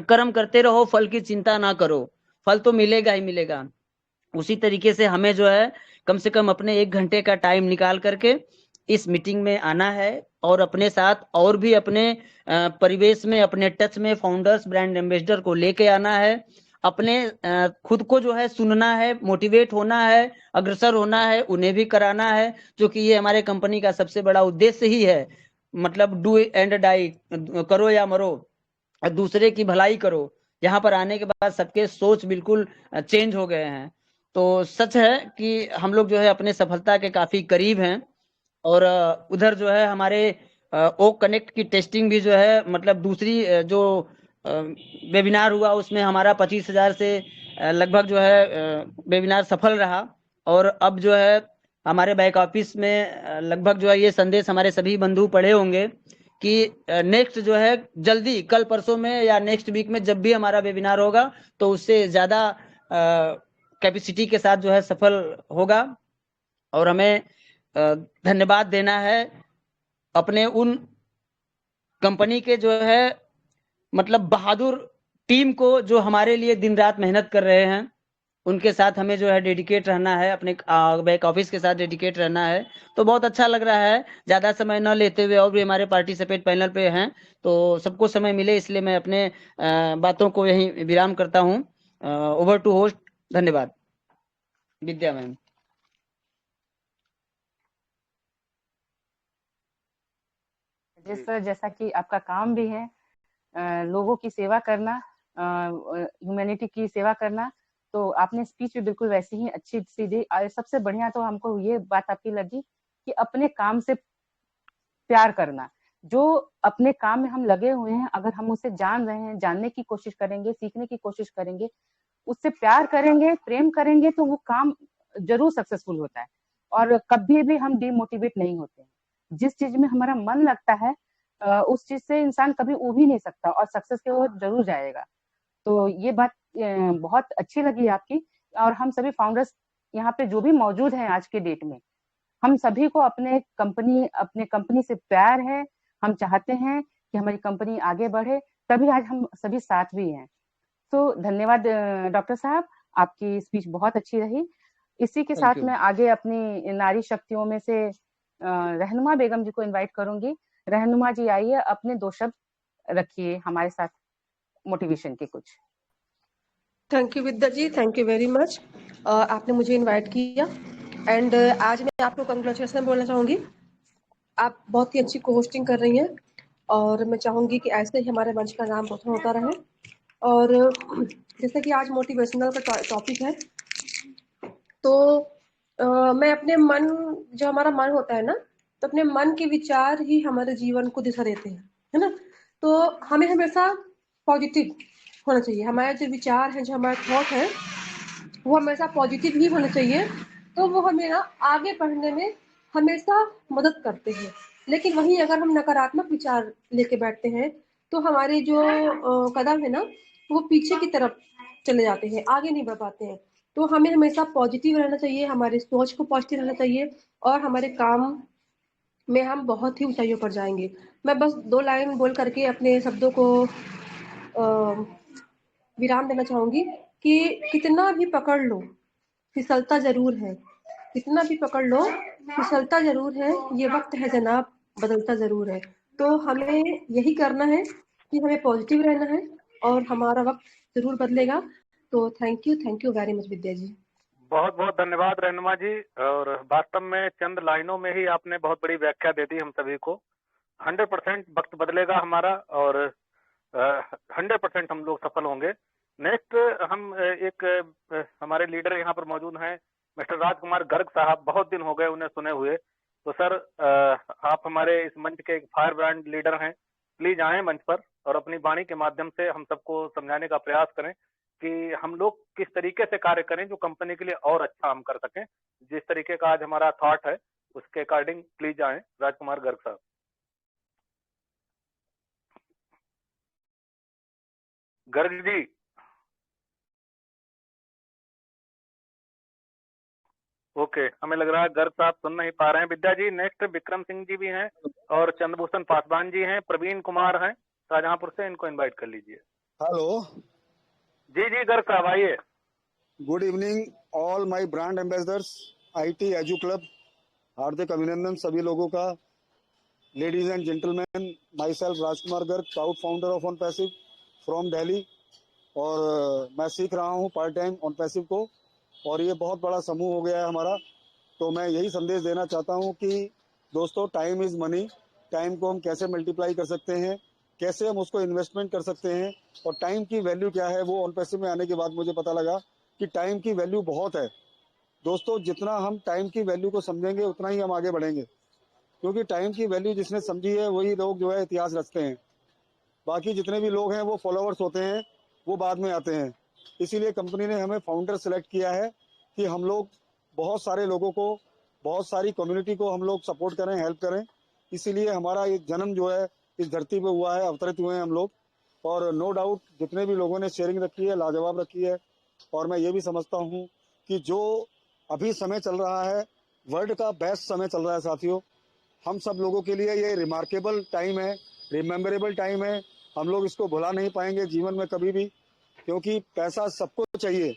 कर्म करते रहो, फल की चिंता ना करो, फल तो मिलेगा ही मिलेगा। उसी तरीके से हमें जो है कम से कम अपने 1 घंटे का टाइम निकाल करके इस मीटिंग में आना है और अपने साथ और भी अपने परिवेश में, अपने टच में फाउंडर्स, ब्रांड एम्बेसडर को लेके आना है। अपने खुद को जो है सुनना है, मोटिवेट होना है, अग्रसर होना है, उन्हें भी कराना है, जो कि ये हमारे कंपनी का सबसे बड़ा उद्देश्य ही है। मतलब डू एंड डाई, करो या मरो, दूसरे की भलाई करो। यहाँ पर आने के बाद सबके सोच बिल्कुल चेंज हो गए हैं। तो सच है कि हम लोग जो है अपने सफलता के काफी करीब हैं और उधर जो है हमारे ओक कनेक्ट की टेस्टिंग भी जो है, मतलब दूसरी जो वेबिनार हुआ उसमें हमारा 25,000 से लगभग जो है वेबिनार सफल रहा। और अब जो है हमारे बैक ऑफिस में लगभग जो है ये संदेश हमारे सभी बंधु पढ़े होंगे कि नेक्स्ट जो है जल्दी, कल परसों में या नेक्स्ट वीक में जब भी हमारा वेबिनार होगा तो उससे ज्यादा कैपेसिटी के साथ जो है सफल होगा। और हमें धन्यवाद देना है अपने उन कंपनी के जो है मतलब बहादुर टीम को, जो हमारे लिए दिन रात मेहनत कर रहे हैं। उनके साथ हमें जो है डेडिकेट रहना है, अपने बैक ऑफिस के साथ डेडिकेट रहना है। तो बहुत अच्छा लग रहा है, ज्यादा समय न लेते हुए, और भी हमारे पार्टिसिपेट पैनल पे हैं तो सबको समय मिले, इसलिए मैं अपने बातों को यहीं विराम करता हूँ। Over to host. धन्यवाद। विद्या मैम। जिस तरह जैसा कि आपका काम भी है लोगों की सेवा करना, ह्यूमैनिटी की सेवा करना, तो आपने स्पीच भी बिल्कुल वैसी ही अच्छी सी दी। और सबसे बढ़िया तो हमको ये बात आपकी लगी कि अपने काम से प्यार करना, जो अपने काम में हम लगे हुए हैं, अगर हम उसे जान रहे हैं, जानने की कोशिश करेंगे, सीखने की कोशिश करेंगे, उससे प्यार करेंगे, प्रेम करेंगे, तो वो काम जरूर सक्सेसफुल होता है और कभी भी हम डिमोटिवेट नहीं होते हैं। जिस चीज में हमारा मन लगता है उस चीज से इंसान कभी ऊब ही नहीं सकता और सक्सेस की ओर जरूर जाएगा। तो ये बात बहुत अच्छी लगी आपकी। और हम सभी फाउंडर्स यहाँ पे जो भी मौजूद हैं आज के डेट में, हम सभी को अपने कंपनी से प्यार है। हम चाहते हैं कि हमारी कंपनी आगे बढ़े, तभी आज हम सभी साथ भी हैं। तो धन्यवाद डॉक्टर साहब, आपकी स्पीच बहुत अच्छी रही। इसी के थैंक साथ यू। मैं आगे अपनी नारी शक्तियों में से रहनुमा बेगम जी को इनवाइट करूंगी। रहनुमा जी आइए, अपने 2 शब्द रखिए हमारे साथ मोटिवेशन के कुछ। Thank you Vidya ji, thank you very much. आपने मुझे इनवाइट किया एंड आज मैं आपको कंग्रेचुलेसन बोलना चाहूँगी। आप बहुत ही अच्छी को होस्टिंग कर रही हैं और मैं चाहूँगी कि ऐसे ही हमारे मंच का नाम रोशन होता रहे। और जैसे कि आज मोटिवेशनल का टॉपिक है, तो मैं अपने मन, जो हमारा मन होता है ना, तो अपने मन के विचार ही हमारे जीवन को दिशा देते हैं, है ना। तो हमें हमेशा पॉजिटिव होना चाहिए। हमारे जो विचार हैं, जो हमारे थॉट है, वो हमेशा पॉजिटिव ही होने चाहिए। तो वो हमें ना आगे बढ़ने में हमेशा मदद करते हैं। लेकिन वहीं अगर हम नकारात्मक विचार लेके बैठते हैं, तो हमारे जो कदम है ना, वो पीछे की तरफ चले जाते हैं, आगे नहीं बढ़ पाते हैं। तो हमें हमेशा पॉजिटिव रहना चाहिए, हमारी सोच को पॉजिटिव रहना चाहिए और हमारे काम में हम बहुत ही ऊंचाइयों पर जाएंगे। मैं बस 2 लाइन बोल करके अपने शब्दों को विराम देना चाहूंगी कि कितना भी पकड़ लो, फिसलता जरूर है। कितना भी पकड़ लो, फिसलता जरूर है। ये वक्त है जनाब, बदलता जरूर है। तो हमें यही करना है कि हमें पॉजिटिव रहना है और हमारा वक्त जरूर बदलेगा। तो thank you very much Vidya जी। बहुत बहुत धन्यवाद रहनुमा जी। और वास्तव में चंद लाइनों में ही आपने बहुत बड़ी व्याख्या दे दी हम सभी को। 100% वक्त बदलेगा हमारा और 100% हम लोग सफल होंगे। नेक्स्ट हम हमारे लीडर यहाँ पर मौजूद हैं, मिस्टर राजकुमार गर्ग साहब। बहुत दिन हो गए उन्हें सुने हुए। तो सर, आप हमारे इस मंच के एक फायर ब्रांड लीडर हैं। प्लीज आए मंच पर और अपनी वाणी के माध्यम से हम सबको समझाने का प्रयास करें कि हम लोग किस तरीके से कार्य करें जो कंपनी के लिए और अच्छा हम कर सकें। जिस तरीके का आज हमारा थॉट है उसके अकॉर्डिंग प्लीज आए राजकुमार गर्ग साहब। गर्ग जी, ओके, हमें लग रहा है गर्ग साहब सुन नहीं पा रहे हैं। विद्या जी, नेक्स्ट विक्रम सिंह जी भी हैं और चंद्रभूषण पासवान जी हैं, प्रवीण कुमार हैं शाहजहांपुर से, इनको इनवाइट कर लीजिए। हेलो जी जी गर्ग साहब आइए। Good evening all my brand ambassadors, IT edu club, हार्दिक अभिनंदन सभी लोगों का। Ladies and gentleman, myself Rajkumar Garg, proud founder of on passive from Delhi. और मैं सीख रहा हूँ पार्ट टाइम ऑन पैसिव को, और ये बहुत बड़ा समूह हो गया है हमारा। तो मैं यही संदेश देना चाहता हूँ कि दोस्तों, टाइम इज मनी। टाइम को हम कैसे मल्टीप्लाई कर सकते हैं, कैसे हम उसको इन्वेस्टमेंट कर सकते हैं, और टाइम की वैल्यू क्या है, वो ऑन पैसिव में आने के बाद मुझे पता लगा कि टाइम की वैल्यू बहुत है। दोस्तों, जितना हम टाइम की वैल्यू को समझेंगे उतना ही हम आगे बढ़ेंगे, क्योंकि टाइम की वैल्यू जिसने समझी है वही लोग जो है इतिहास रचते हैं। बाकी जितने भी लोग हैं वो फॉलोअर्स होते हैं, वो बाद में आते हैं। इसीलिए कंपनी ने हमें फाउंडर सेलेक्ट किया है कि हम लोग बहुत सारे लोगों को, बहुत सारी कम्युनिटी को हम लोग सपोर्ट करें, हेल्प करें। इसीलिए हमारा ये जन्म जो है इस धरती पे हुआ है, अवतरित हुए हैं हम लोग। और नो डाउट जितने भी लोगों ने शेयरिंग रखी है, लाजवाब रखी है। और मैं ये भी समझता हूँ कि जो अभी समय चल रहा है, वर्ल्ड का बेस्ट समय चल रहा है साथियों। हम सब लोगों के लिए ये रिमार्केबल टाइम है, रिमेम्बरेबल टाइम है। हम लोग इसको भुला नहीं पाएंगे जीवन में कभी भी, क्योंकि पैसा सबको चाहिए,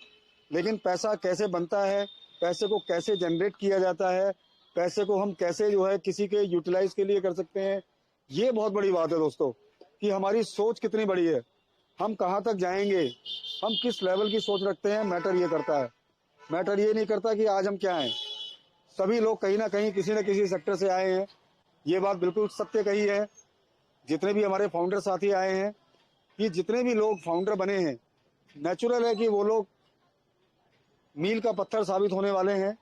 लेकिन पैसा कैसे बनता है, पैसे को कैसे जनरेट किया जाता है, पैसे को हम कैसे जो है किसी के यूटिलाइज के लिए कर सकते हैं, ये बहुत बड़ी बात है दोस्तों। कि हमारी सोच कितनी बड़ी है, हम कहाँ तक जाएंगे, हम किस लेवल की सोच रखते हैं, मैटर ये करता है। मैटर ये नहीं करता कि आज हम क्या हैं। सभी लोग कहीं ना कहीं किसी न किसी सेक्टर से आए हैं, ये बात बिल्कुल सत्य कही है। जितने भी हमारे फाउंडर साथी आए हैं, कि जितने भी लोग फाउंडर बने हैं, नेचुरल है कि वो लोग मील का पत्थर साबित होने वाले हैं,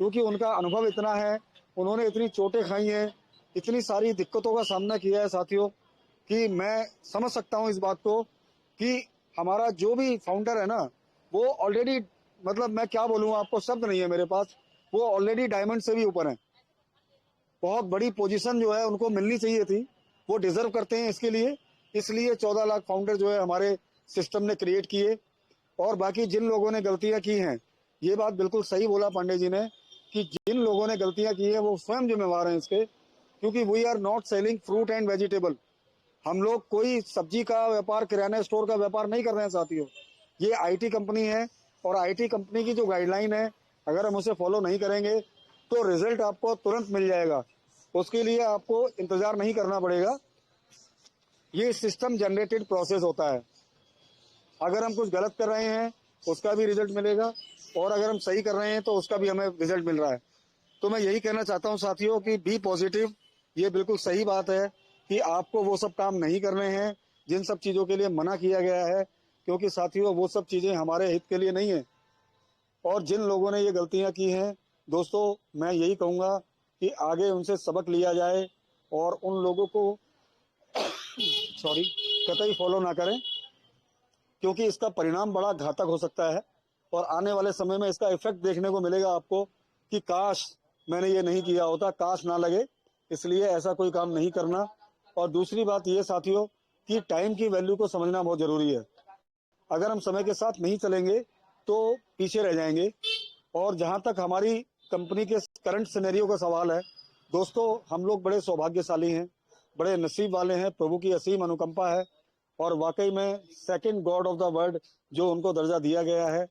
क्योंकि उनका अनुभव इतना है, उन्होंने इतनी चोटें खाई हैं, इतनी सारी दिक्कतों का सामना किया है साथियों कि मैं समझ सकता हूँ इस बात को कि हमारा जो भी फाउंडर है ना, वो ऑलरेडी, मतलब मैं क्या बोलूँ आपको, शब्द नहीं है मेरे पास, वो ऑलरेडी डायमंड से भी ऊपर है। बहुत बड़ी पोजीशन जो है उनको मिलनी चाहिए थी, वो डिजर्व करते हैं इसके लिए। इसलिए 14 लाख फाउंडर जो है हमारे सिस्टम ने क्रिएट किए। और बाकी जिन लोगों ने गलतियां की हैं, ये बात बिल्कुल सही बोला पांडे जी ने कि जिन लोगों ने गलतियां की हैं वो स्वयं जिम्मेवार हैं इसके, क्योंकि we are not selling fruit and vegetable. हम लोग कोई सब्जी का व्यापार, किराना स्टोर का व्यापार नहीं कर रहे हैं साथियों। ये आईटी कंपनी है और आईटी कंपनी की जो गाइडलाइन है, अगर हम उसे फॉलो नहीं करेंगे तो रिजल्ट आपको तुरंत मिल जाएगा। उसके लिए आपको इंतजार नहीं करना पड़ेगा। ये सिस्टम जनरेटेड प्रोसेस होता है। अगर हम कुछ गलत कर रहे हैं उसका भी रिजल्ट मिलेगा, और अगर हम सही कर रहे हैं तो उसका भी हमें रिजल्ट मिल रहा है। तो मैं यही कहना चाहता हूं साथियों कि बी पॉजिटिव। ये बिल्कुल सही बात है कि आपको वो सब काम नहीं करने हैं जिन सब चीज़ों के लिए मना किया गया है, क्योंकि साथियों वो सब चीज़ें हमारे हित के लिए नहीं है। और जिन लोगों ने ये गलतियां की हैं दोस्तों, मैं यही कहूँगा कि आगे उनसे सबक लिया जाए और उन लोगों को कतई फॉलो ना करें, क्योंकि इसका परिणाम बड़ा घातक हो सकता है। और आने वाले समय में इसका इफेक्ट देखने को मिलेगा आपको कि काश मैंने ये नहीं किया होता, काश ना लगे। इसलिए ऐसा कोई काम नहीं करना। और दूसरी बात ये साथियों कि टाइम की वैल्यू को समझना बहुत जरूरी है। अगर हम समय के साथ नहीं चलेंगे तो पीछे रह जाएंगे। और जहां तक हमारी कंपनी के करंट सिनेरियो का सवाल है दोस्तों, हम लोग बड़े सौभाग्यशाली हैं, बड़े नसीब वाले हैं, प्रभु की असीम अनुकंपा है। और वाकई में second God of the world जो उनको दर्जा दिया गया है,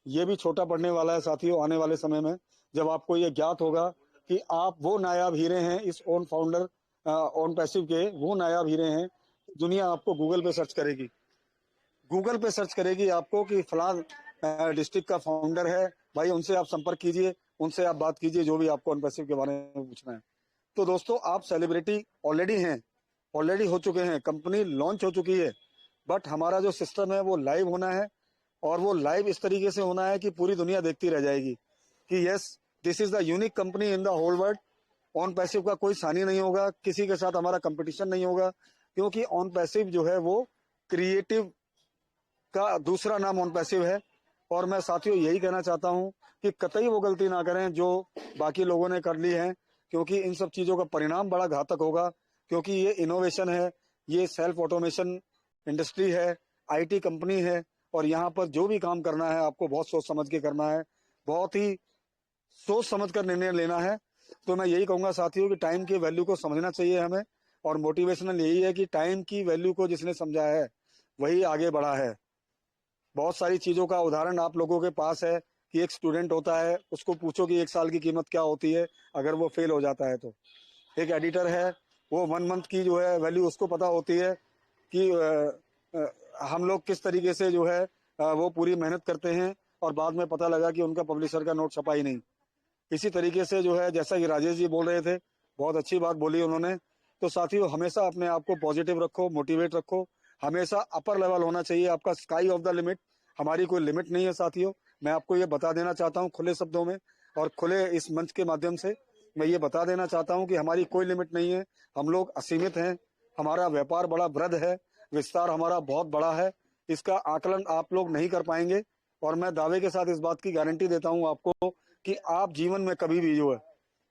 ये भी छोटा पड़ने वाला है साथियों आने वाले समय में, जब आपको ये ज्ञात होगा कि आप वो नायाब हीरे हैं इस ओन फाउंडर ओन पैसिव के, वो नायाब हीरे हैं। दुनिया आपको गूगल पे सर्च करेगी, गूगल पे सर्च करेगी आपको कि फलां डिस्ट्रिक्ट का फाउंडर है, भाई उनसे आप संपर्क कीजिए, उनसे आप बात कीजिए जो भी आपको ओन पैसिव के बारे में पूछना है। तो दोस्तों आप सेलिब्रिटी ऑलरेडी हैं, ऑलरेडी हो चुके हैं, कंपनी लॉन्च हो चुकी है। बट हमारा जो सिस्टम है वो लाइव होना है, और वो लाइव इस तरीके से होना है कि पूरी दुनिया देखती रह जाएगी कि yes this is the unique company in the whole world. Onpassive का कोई सानी नहीं होगा, किसी के साथ हमारा कंपटीशन नहीं होगा, क्योंकि ऑन पैसिव जो है वो क्रिएटिव का दूसरा नाम ऑन पैसिव है। और मैं साथियों यही कहना चाहता हूं कि कतई वो गलती ना करें जो बाकी लोगों ने कर ली है, क्योंकि इन सब चीजों का परिणाम बड़ा घातक होगा। क्योंकि ये इनोवेशन है, ये सेल्फ ऑटोमेशन इंडस्ट्री है, आईटी कंपनी है, और यहाँ पर जो भी काम करना है आपको बहुत सोच समझ के करना है, बहुत ही सोच समझ कर निर्णय लेना है। तो मैं यही कहूंगा साथियों कि टाइम की वैल्यू को समझना चाहिए हमें। और मोटिवेशनल यही है कि टाइम की वैल्यू को जिसने समझा है वही आगे बढ़ा है। बहुत सारी चीजों का उदाहरण आप लोगों के पास है कि एक स्टूडेंट होता है, उसको पूछो कि 1 साल की कीमत क्या होती है अगर वो फेल हो जाता है तो। एक एडिटर है, वो 1 मंथ की जो है वैल्यू उसको पता होती है कि हम लोग किस तरीके से जो है वो पूरी मेहनत करते हैं, और बाद में पता लगा कि उनका पब्लिशर का नोट छपा ही नहीं। इसी तरीके से जो है, जैसा कि राजेश जी बोल रहे थे, बहुत अच्छी बात बोली उन्होंने। तो साथियों हमेशा अपने आप को पॉजिटिव रखो, मोटिवेट रखो, हमेशा अपर लेवल होना चाहिए आपका, स्काई ऑफ द लिमिट। हमारी कोई लिमिट नहीं है साथियों, मैं आपको ये बता देना चाहता हूँ खुले शब्दों में, और खुले इस मंच के माध्यम से मैं ये बता देना चाहता हूँ कि हमारी कोई लिमिट नहीं है। हम लोग असीमित हैं, हमारा व्यापार बड़ा वृहद है, विस्तार हमारा बहुत बड़ा है, इसका आकलन आप लोग नहीं कर पाएंगे। और मैं दावे के साथ इस बात की गारंटी देता हूं आपको कि आप जीवन में कभी भी जो है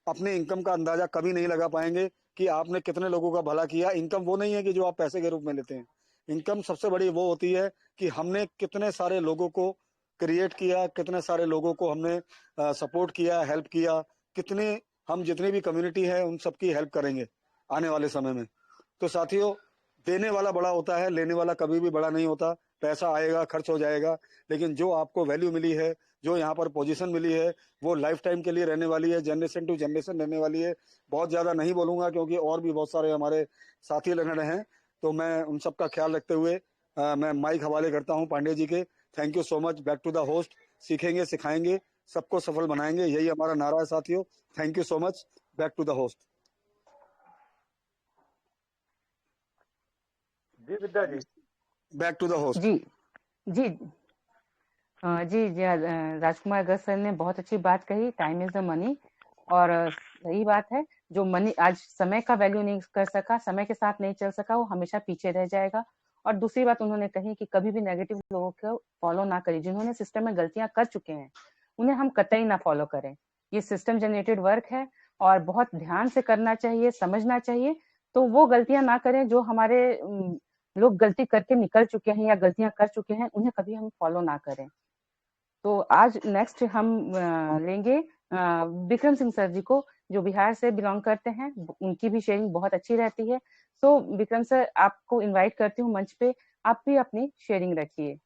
अपने इनकम का अंदाजा कभी नहीं लगा पाएंगे कि आपने कितने लोगों का भला किया। इनकम वो नहीं है कि जो आप पैसे के रूप में लेते हैं, इनकम सबसे बड़ी वो होती है कि हमने कितने सारे लोगों को क्रिएट किया, कितने सारे लोगों को हमने सपोर्ट किया, हेल्प किया, कितने हम जितनी भी कम्युनिटी है उन सबकी हेल्प करेंगे आने वाले समय में। तो साथियों देने वाला बड़ा होता है, लेने वाला कभी भी बड़ा नहीं होता। पैसा आएगा, खर्च हो जाएगा, लेकिन जो आपको वैल्यू मिली है, जो यहाँ पर पोजीशन मिली है, वो लाइफ टाइम के लिए रहने वाली है, जनरेशन टू जनरेशन रहने वाली है। बहुत ज्यादा नहीं बोलूंगा क्योंकि और भी बहुत सारे हमारे साथी लर्नर हैं, तो मैं उन सबका ख्याल रखते हुए मैं माइक हवाले करता हूँ पांडे जी के। Thank you so much. Back to the host. सीखेंगे, सिखाएंगे, सबको सफल बनाएंगे, यही हमारा नारा है साथियों। Thank you so much. Back to the host. जी Vidya ji, back to the host. जी जी जी राजकुमार गर्ग सर ने बहुत अच्छी बात कही, टाइम इज द मनी। और सही बात है, जो मनी आज समय का वैल्यू नहीं कर सका, समय के साथ नहीं चल सका, वो हमेशा पीछे रह जाएगा। और दूसरी बात उन्होंने कही कि कभी भी नेगेटिव लोगों को फॉलो ना करें। जिन्होंने सिस्टम में गलतियां कर चुके हैं उन्हें हम कतई ना फॉलो करें। ये सिस्टम जनरेटेड वर्क है और बहुत ध्यान से करना चाहिए, समझना चाहिए। तो वो गलतियां ना करें जो हमारे लोग गलती करके निकल चुके हैं या गलतियां कर चुके हैं, उन्हें कभी हम फॉलो ना करें। तो आज नेक्स्ट हम लेंगे विक्रम सिंह सर जी को, जो बिहार से बिलोंग करते हैं। उनकी भी शेयरिंग बहुत अच्छी रहती है। तो विक्रम सर, आपको इनवाइट करती हूँ मंच पे, आप भी अपनी शेयरिंग रखिए।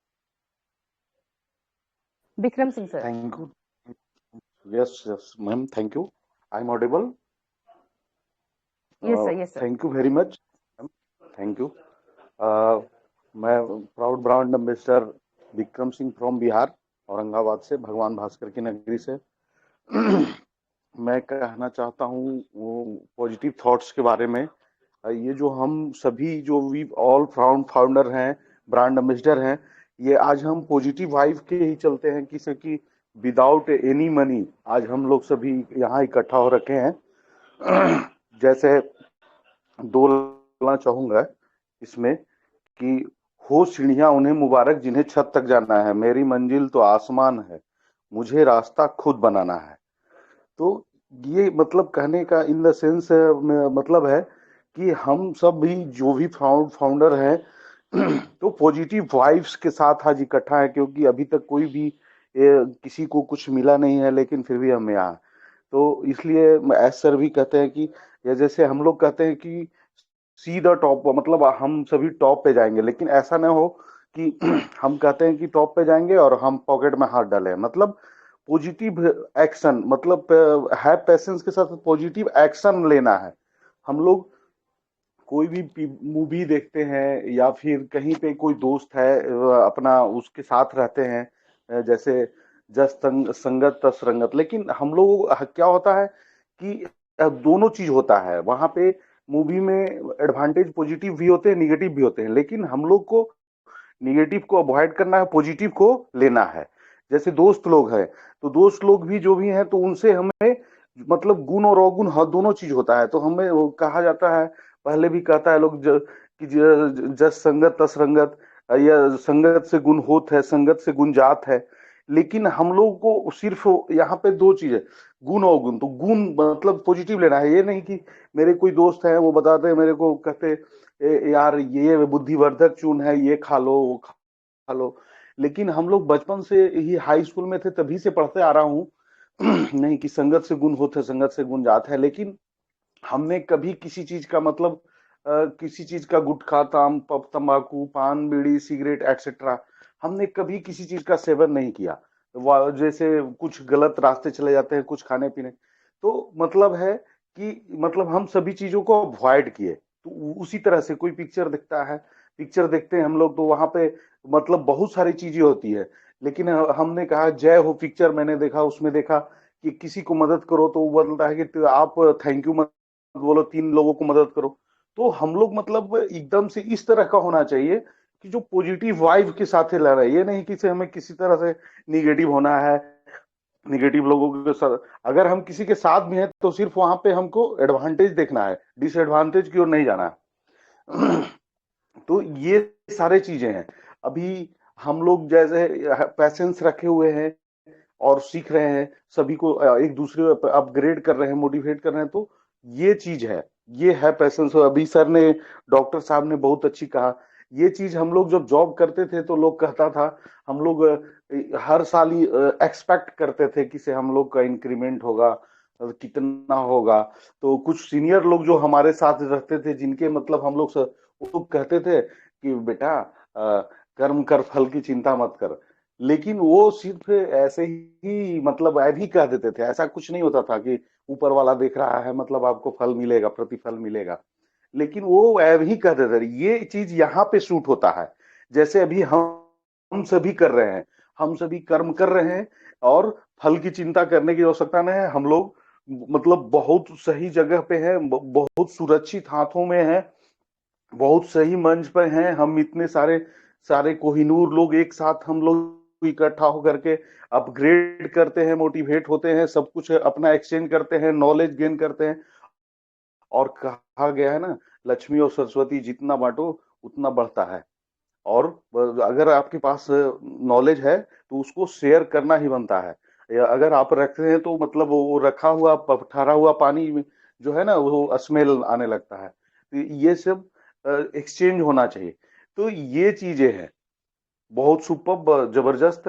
Vikram Singh sir. Thank you. Yes, ma'am. Thank you. I'm audible. Yes sir, yes sir. Thank you very much. Thank you. मैं proud brand ambassador Vikram Singh from Bihar, Aurangabad से, भगवान भास्कर की नगरी से। मैं कहना चाहता हूँ वो पॉजिटिव थॉट्स के बारे में। ये जो हम सभी जो वी ऑल फाउंडर हैं, ब्रांड एम्बेसडर हैं, ये आज हम पॉजिटिव वाइब के ही चलते हैं, किसी की विदाउट एनी मनी आज हम लोग सभी यहाँ इकट्ठा हो रखे हैं। जैसे दो बोलना चाहूंगा इसमें कि हो सीढ़ियां उन्हें मुबारक जिन्हें छत तक जाना है, मेरी मंजिल तो आसमान है, मुझे रास्ता खुद बनाना है। तो ये मतलब कहने का इन द सेंस मतलब है कि हम सब भी जो भी फाउंडर हैं तो पॉजिटिव वाइब्स के साथ आज इकट्ठा है, क्योंकि अभी तक कोई भी किसी को कुछ मिला नहीं है, लेकिन फिर भी हम यहाँ। तो इसलिए एस सर भी कहते हैं कि या जैसे हम लोग कहते हैं कि सी द टॉप, मतलब हम सभी टॉप पे जाएंगे, लेकिन ऐसा ना हो कि हम कहते हैं कि टॉप पे जाएंगे और हम पॉकेट में हाथ डालें। मतलब पॉजिटिव एक्शन, मतलब है पैशंस के साथ पॉजिटिव एक्शन लेना है। हम लोग कोई भी मूवी देखते हैं या फिर कहीं पे कोई दोस्त है अपना, उसके साथ रहते हैं, जैसे जस संगत तस रंगत, लेकिन हम लोग क्या होता है कि दोनों चीज होता है वहां पे। मूवी में एडवांटेज पॉजिटिव भी होते हैं, निगेटिव भी होते हैं, लेकिन हम लोग को निगेटिव को अवॉइड करना है, पॉजिटिव को लेना है। जैसे दोस्त लोग हैं तो दोस्त लोग भी जो भी हैं तो उनसे हमें मतलब गुण और अवगुण दोनों चीज होता है। तो हमें वो कहा जाता है, पहले भी कहता है लोग कि जस संगत तस रंगत, या संगत से गुण होत है, संगत से गुण जात है। लेकिन हम लोग को सिर्फ यहाँ पे दो चीज है, गुण और गुण। तो गुण मतलब पॉजिटिव लेना है। ये नहीं कि मेरे कोई दोस्त है वो बताते हैं मेरे को, कहते यार ये बुद्धिवर्धक चूर्ण है, ये खा लो वो खा लो। लेकिन हम लोग बचपन से ही हाई स्कूल में थे तभी से पढ़ते आ रहा हूँ नहीं कि संगत से गुण होते, संगत से गुण जात है। लेकिन हमने कभी किसी चीज का मतलब किसी चीज का गुटखा, तंबाकू, पान, बीड़ी, सिगरेट एक्सेट्रा, हमने कभी किसी चीज का सेवन नहीं किया। जैसे कुछ गलत रास्ते चले जाते हैं कुछ खाने पीने, तो मतलब है कि मतलब हम सभी चीजों को अवॉइड किए। तो उसी तरह से कोई पिक्चर दिखता है, पिक्चर देखते हैं हम लोग, तो वहां पे मतलब बहुत सारी चीजें होती है, लेकिन हमने कहा जय हो पिक्चर मैंने देखा, उसमें देखा कि किसी को मदद करो तो वो बोलता है कि आप थैंक यू मत बोलो, 3 लोगों को मदद करो। तो हम लोग मतलब एकदम से इस तरह का होना चाहिए कि जो पॉजिटिव वाइब के साथ लड़ रहा है। ये नहीं कि हमें किसी तरह से निगेटिव होना है, निगेटिव लोगों के साथ। अगर हम किसी के साथ भी हैं तो सिर्फ वहां पे हमको एडवांटेज देखना है, डिसएडवांटेज की ओर नहीं जाना है। तो ये सारे चीजें हैं। अभी हम लोग जैसे पैशंस रखे हुए हैं और सीख रहे हैं, सभी को एक दूसरे अपग्रेड कर रहे हैं, मोटिवेट कर रहे हैं। तो ये चीज है, ये है पैशंस। अभी सर ने, डॉक्टर साहब ने बहुत अच्छी कहा। ये चीज हम लोग जब जॉब करते थे तो लोग कहता था, हम लोग हर साल ही एक्सपेक्ट करते थे कि से हम लोग का इंक्रीमेंट होगा, कितना होगा। तो कुछ सीनियर लोग जो हमारे साथ रहते थे, जिनके मतलब हम लोग वो कहते थे कि बेटा कर्म कर, फल की चिंता मत कर। लेकिन वो सिर्फ ऐसे ही मतलब भी कह देते थे, ऐसा कुछ नहीं होता था कि ऊपर वाला देख रहा है मतलब आपको फल मिलेगा, प्रतिफल मिलेगा। लेकिन वो ही कह देते थे। ये चीज यहाँ पे शूट होता है। जैसे अभी हम सभी कर रहे हैं, हम सभी कर्म कर रहे हैं और फल की चिंता करने की आवश्यकता नहीं है। हम लोग मतलब बहुत सही जगह पे हैं, बहुत सुरक्षित हाथों में हैं, बहुत सही मंच पर हैं। हम इतने सारे कोहिनूर लोग एक साथ हम लोग इकट्ठा होकर के अपग्रेड करते हैं, मोटिवेट होते हैं, सब कुछ अपना एक्सचेंज करते हैं, नॉलेज गेन करते हैं। और कहा गया है ना, लक्ष्मी और सरस्वती जितना बांटो उतना बढ़ता है। और अगर आपके पास नॉलेज है तो उसको शेयर करना ही बनता है। या अगर आप रखते हैं तो मतलब वो रखा हुआ ठहरा हुआ पानी जो है ना वो स्मेल आने लगता है। तो ये सब एक्सचेंज होना चाहिए। तो ये चीजें हैं बहुत सुपर्ब, जबरदस्त।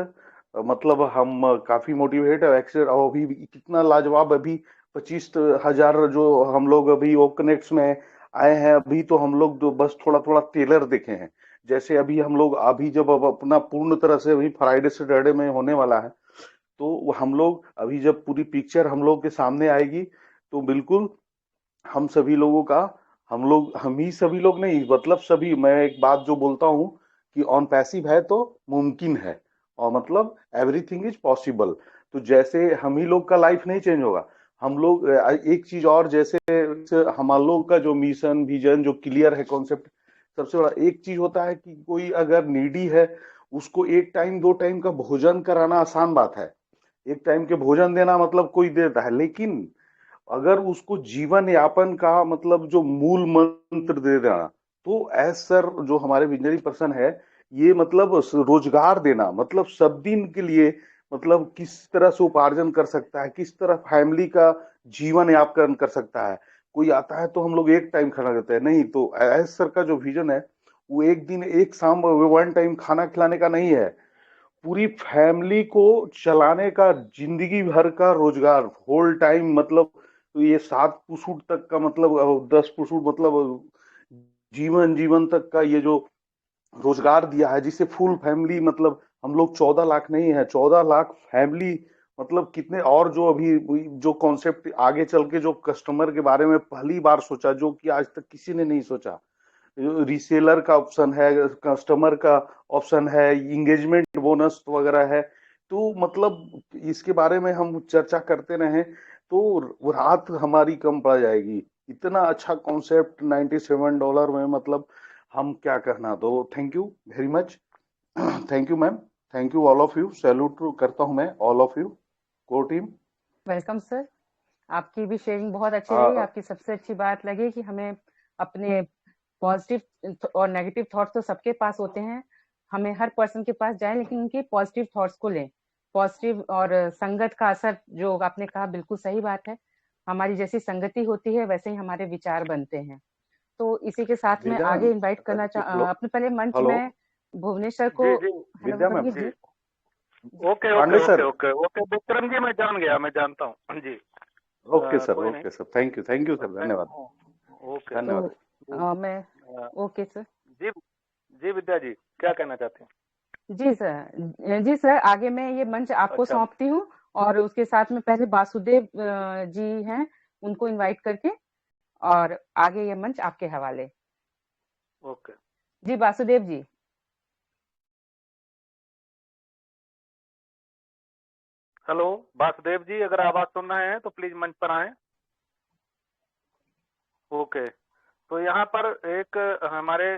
मतलब हम काफी मोटिवेट है एक्सेल। और अभी कितना लाजवाब, अभी 25,000 जो हम लोग अभी वो कनेक्ट्स में आए हैं। अभी तो हम लोग तो बस थोड़ा थोड़ा टेलर देखे हैं। जैसे अभी हम लोग अभी जब अब अपना पूर्ण तरह से अभी फ्राइडे सैटरडे में होने वाला है, तो हम लोग अभी जब पूरी पिक्चर हम लोग के सामने आएगी तो बिल्कुल हम सभी लोगों का, हम ही सभी लोग नहीं, मतलब सभी, मैं एक बात जो बोलता हूँ कि ऑन पैसिव है तो मुमकिन है, और मतलब एवरीथिंग इज पॉसिबल। तो जैसे हम ही लोग का लाइफ नहीं चेंज होगा, हम लोग एक चीज और, जैसे हम लोग का जो मिशन विजन जो क्लियर है कॉन्सेप्ट, सबसे बड़ा एक चीज होता है कि कोई अगर नीडी है उसको एक टाइम दो टाइम का भोजन कराना आसान बात है। एक टाइम के भोजन देना मतलब कोई देता है, लेकिन अगर उसको जीवन यापन का मतलब जो मूल मंत्र दे देना, तो एज सर जो हमारे विजनरी पर्सन है, ये मतलब रोजगार देना, मतलब सब दिन के लिए, मतलब किस तरह से उपार्जन कर सकता है, किस तरह फैमिली का जीवन यापन कर सकता है। कोई आता है तो हम लोग एक टाइम खाना देते हैं नहीं, तो एज सर का जो विजन है वो एक दिन एक शाम वन टाइम खाना खिलाने का नहीं है, पूरी फैमिली को चलाने का, जिंदगी भर का रोजगार, होल टाइम, मतलब तो ये 7 पुसूट तक का, मतलब 10 पुसूट, मतलब जीवन जीवन तक का ये जो रोजगार दिया है, जिससे फुल फैमिली, मतलब हम लोग 14 लाख नहीं है, 14 लाख फैमिली, मतलब कितने। और जो अभी जो कॉन्सेप्ट आगे चल के जो कस्टमर के बारे में पहली बार सोचा, जो कि आज तक किसी ने नहीं सोचा, रीसेलर का ऑप्शन है, कस्टमर का ऑप्शन है, इंगेजमेंट बोनस वगैरह है। तो मतलब इसके बारे में हम चर्चा करते रहे तो रात हमारी कम पड़ जाएगी। इतना अच्छा कॉन्सेप्ट $97 में, मतलब हम क्या कहना। तो thank you very much, thank you ma'am, thank you all of you, salute करता हूं मैं all of you, core team. Welcome sir. आपकी भी शेयरिंग बहुत अच्छी रही। आपकी सबसे अच्छी बात लगी कि हमें अपने पॉजिटिव और नेगेटिव थॉट्स तो सबके पास होते हैं, हमें हर पर्सन के पास जाए लेकिन उनके पॉजिटिव थॉट्स को लें। पॉजिटिव और संगत का असर, जो आपने कहा बिल्कुल सही बात है। हमारी जैसी संगति होती है वैसे ही हमारे विचार बनते हैं। तो इसी के साथ में विद्या आगे मैम, इनवाइट करना अपने पहले मंच हेलो में भुवनेश्वर को जी जी हेलो विद्या मैम, जी। Okay Pandey okay sir. Okay okay okay Vikram ji, मैं जान गया, मैं जानता हूँ जी। ओके सर, कोई नहीं। Okay sir, thank you sir, धन्यवाद, ओके धन्यवाद। तो मैं ओके सर। जी जी विद्या जी, क्या कहना चाहते हैं? जी सर, आगे मैं ये मंच आपको अच्छा, सौंपती हूँ और उसके साथ में पहले वासुदेव जी हैं, उनको इनवाइट करके, और आगे ये मंच आपके हवाले। ओके। जी वासुदेव जी। हेलो वासुदेव जी, अगर आवाज सुन रहे हैं तो प्लीज मंच पर आएं। ओके, तो यहाँ पर एक हमारे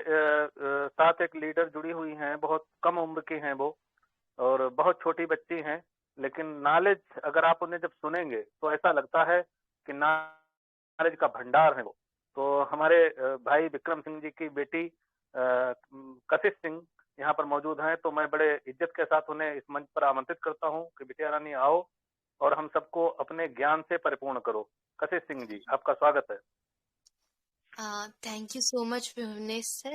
साथ एक लीडर जुड़ी हुई हैं, बहुत कम उम्र की हैं वो, और बहुत छोटी बच्ची हैं, लेकिन नॉलेज अगर आप उन्हें जब सुनेंगे तो ऐसा लगता है कि नॉलेज का भंडार है वो। तो हमारे भाई विक्रम सिंह जी की बेटी कशिश सिंह यहाँ पर मौजूद हैं, तो मैं बड़े इज्जत के साथ उन्हें इस मंच पर आमंत्रित करता हूँ कि बिटिया रानी आओ और हम सबको अपने ज्ञान से परिपूर्ण करो। कशिश सिंह जी, आपका स्वागत है। Thank you so much Bhuvnesh sir.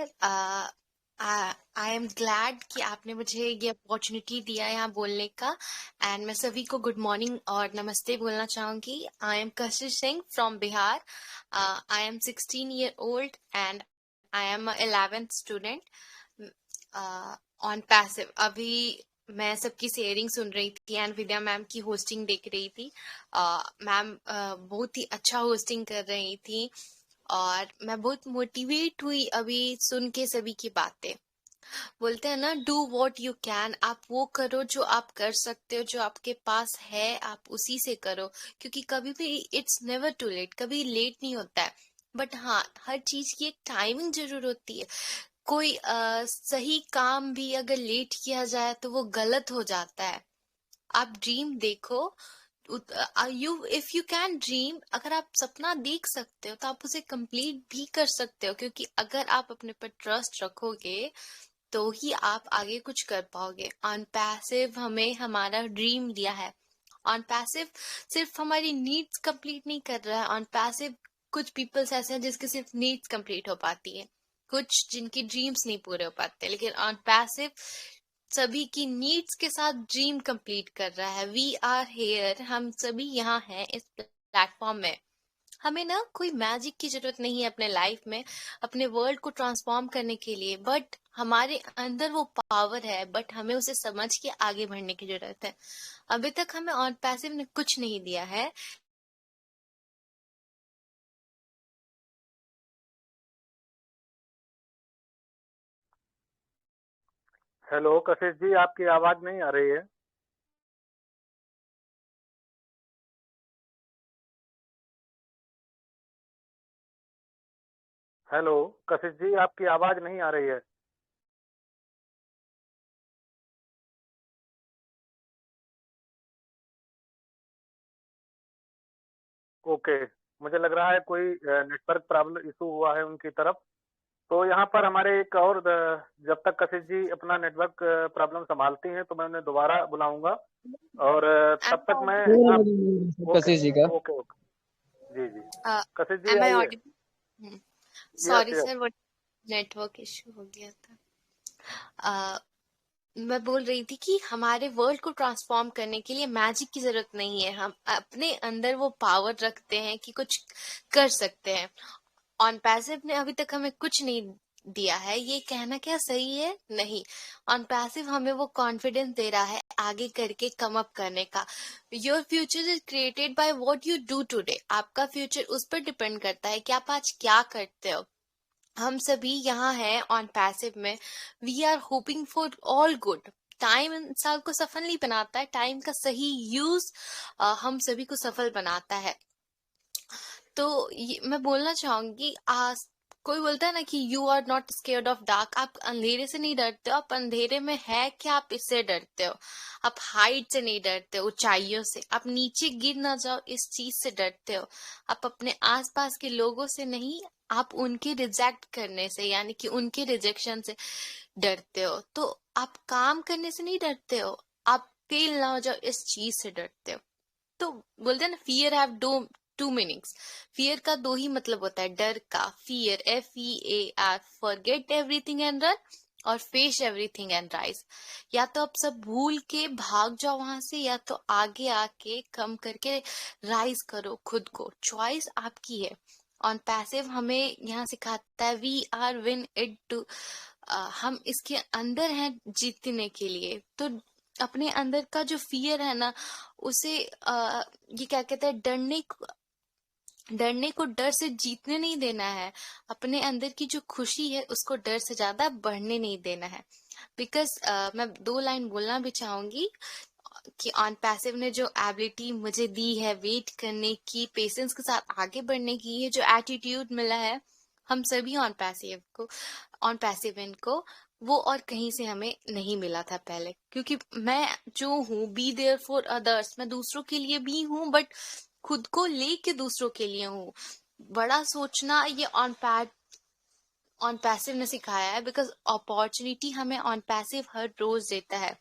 I am glad कि आपने मुझे ये अपॉर्चुनिटी दिया यहाँ बोलने का। एंड मैं सभी को गुड मॉर्निंग और नमस्ते बोलना चाहूँगी। I am Kashish Singh from Bihar. I am 16 year old and I am 11th student on passive. अभी मैं सबकी शेयरिंग सुन रही थी एंड विद्या मैम की होस्टिंग देख रही थी। मैम बहुत ही अच्छा होस्टिंग कर रही थी और मैं बहुत मोटिवेट हुई अभी सुन के सभी की बातें। बोलते हैं ना, डू वॉट यू कैन। आप वो करो जो आप कर सकते हो, जो आपके पास है आप उसी से करो, क्योंकि कभी भी इट्स नेवर टू लेट, कभी लेट नहीं होता है। बट हाँ, हर चीज की एक टाइमिंग जरूर होती है। कोई सही काम भी अगर लेट किया जाए तो वो गलत हो जाता है। आप ड्रीम देखो, इफ यू कैन ड्रीम, अगर आप सपना देख सकते हो तो आप उसे कंप्लीट भी कर सकते हो, क्योंकि अगर आप अपने पर ट्रस्ट रखोगे तो ही आप आगे कुछ कर पाओगे। ऑन पैसिव हमें हमारा ड्रीम दिया है। ऑन पैसिव सिर्फ हमारी नीड्स कंप्लीट नहीं कर रहा है। ऑन पैसिव कुछ पीपल्स ऐसे हैं जिसके सिर्फ नीड्स कंप्लीट हो पाती है, कुछ जिनकी ड्रीम्स नहीं पूरे हो पाते, लेकिन ऑन पैसिव सभी की नीड्स के साथ ड्रीम कंप्लीट कर रहा है। वी आर हेयर, हम सभी यहाँ हैं इस प्लेटफॉर्म में। हमें ना कोई मैजिक की जरूरत नहीं है अपने लाइफ में, अपने वर्ल्ड को ट्रांसफॉर्म करने के लिए, बट हमारे अंदर वो पावर है, बट हमें उसे समझ के आगे बढ़ने की जरूरत है। अभी तक हमें ऑन पैसिव ने कुछ नहीं दिया है। हेलो कशिश जी, आपकी आवाज नहीं आ रही है। हेलो कशिश जी, आपकी आवाज नहीं आ रही है। ओके, मुझे लग रहा है कोई नेटवर्क प्रॉब्लम इशू हुआ है उनकी तरफ। तो यहाँ पर हमारे एक और जब तक कशिश जी अपना नेटवर्क प्रॉब्लम संभालती हैं तो मैं उन्हें दोबारा बुलाऊंगा, और तब तक मैं कशिश जी का ओके ओके जी जी कशिश जी एम आई आइए। ऑडिबल? सॉरी यस सर, वो नेटवर्क इशू हो गया था। मैं बोल रही थी कि हमारे वर्ल्ड को ट्रांसफॉर्म करने के लिए मैजिक की जरूरत नहीं है। हम अपने अंदर वो पावर रखते हैं कि कुछ कर सकते हैं। ऑन पैसिव ने अभी तक हमें कुछ नहीं दिया है, ये कहना क्या सही है? नहीं। ऑन पैसिव हमें वो कॉन्फिडेंस दे रहा है आगे करके कम अप करने का। Your future is created by what you do today. आपका फ्यूचर उस पर डिपेंड करता है कि आप आज क्या करते हो। हम सभी यहाँ हैं ऑन पैसिव में। We are hoping for all good. Time इंसान को सफल नहीं बनाता है, टाइम का सही यूज हम सभी को सफल बनाता है। तो मैं बोलना चाहूंगी, आज कोई बोलता है ना कि you are not scared of dark. आप अंधेरे से नहीं डरते हो, आप अंधेरे में है कि आप इससे डरते हो। आप हाइट से नहीं डरते हो, ऊंचाइयों से। आप नीचे गिर ना जाओ इस चीज से डरते हो। आप अपने आसपास के लोगों से नहीं, आप उनके रिजेक्ट करने से, यानी कि उनके रिजेक्शन से डरते हो। तो आप काम करने से नहीं डरते हो, आप फेल ना हो जाओ इस चीज से डरते हो। तो बोलते हैं ना, fear have two meanings. Fear का दो ही मतलब होता है, डर का। Fear FEAR, forget everything and run, और फेस एवरीथिंग एंड राइज। या तो आप सब भूल के भाग जाओ वहां से, या तो आगे आके कम करके राइज करो खुद को। चॉइस आपकी है। ऑन पैसिव हमें यहाँ सिखाता है we are win it to. हम इसके अंदर हैं जीतने के लिए। तो अपने अंदर का जो फियर है ना, उसे ये क्या कहते हैं, डरने को डर से जीतने नहीं देना है। अपने अंदर की जो खुशी है उसको डर से ज्यादा बढ़ने नहीं देना है। बिकॉज मैं 2 लाइन बोलना भी चाहूंगी कि ऑन पैसिव ने जो एबिलिटी मुझे दी है वेट करने की, पेशेंस के साथ आगे बढ़ने की, ये जो एटीट्यूड मिला है हम सभी ऑन पैसिव इनको, वो और कहीं से हमें नहीं मिला था पहले। क्योंकि मैं जो हूँ, बी देयर फॉर अदर्स, मैं दूसरों के लिए भी हूँ, बट खुद को लेके दूसरों के लिए हूँ। बड़ा सोचना ये ऑन पैसिव ने सिखाया है। बिकॉज अपॉर्चुनिटी हमें ऑन पैसिव हर रोज देता है।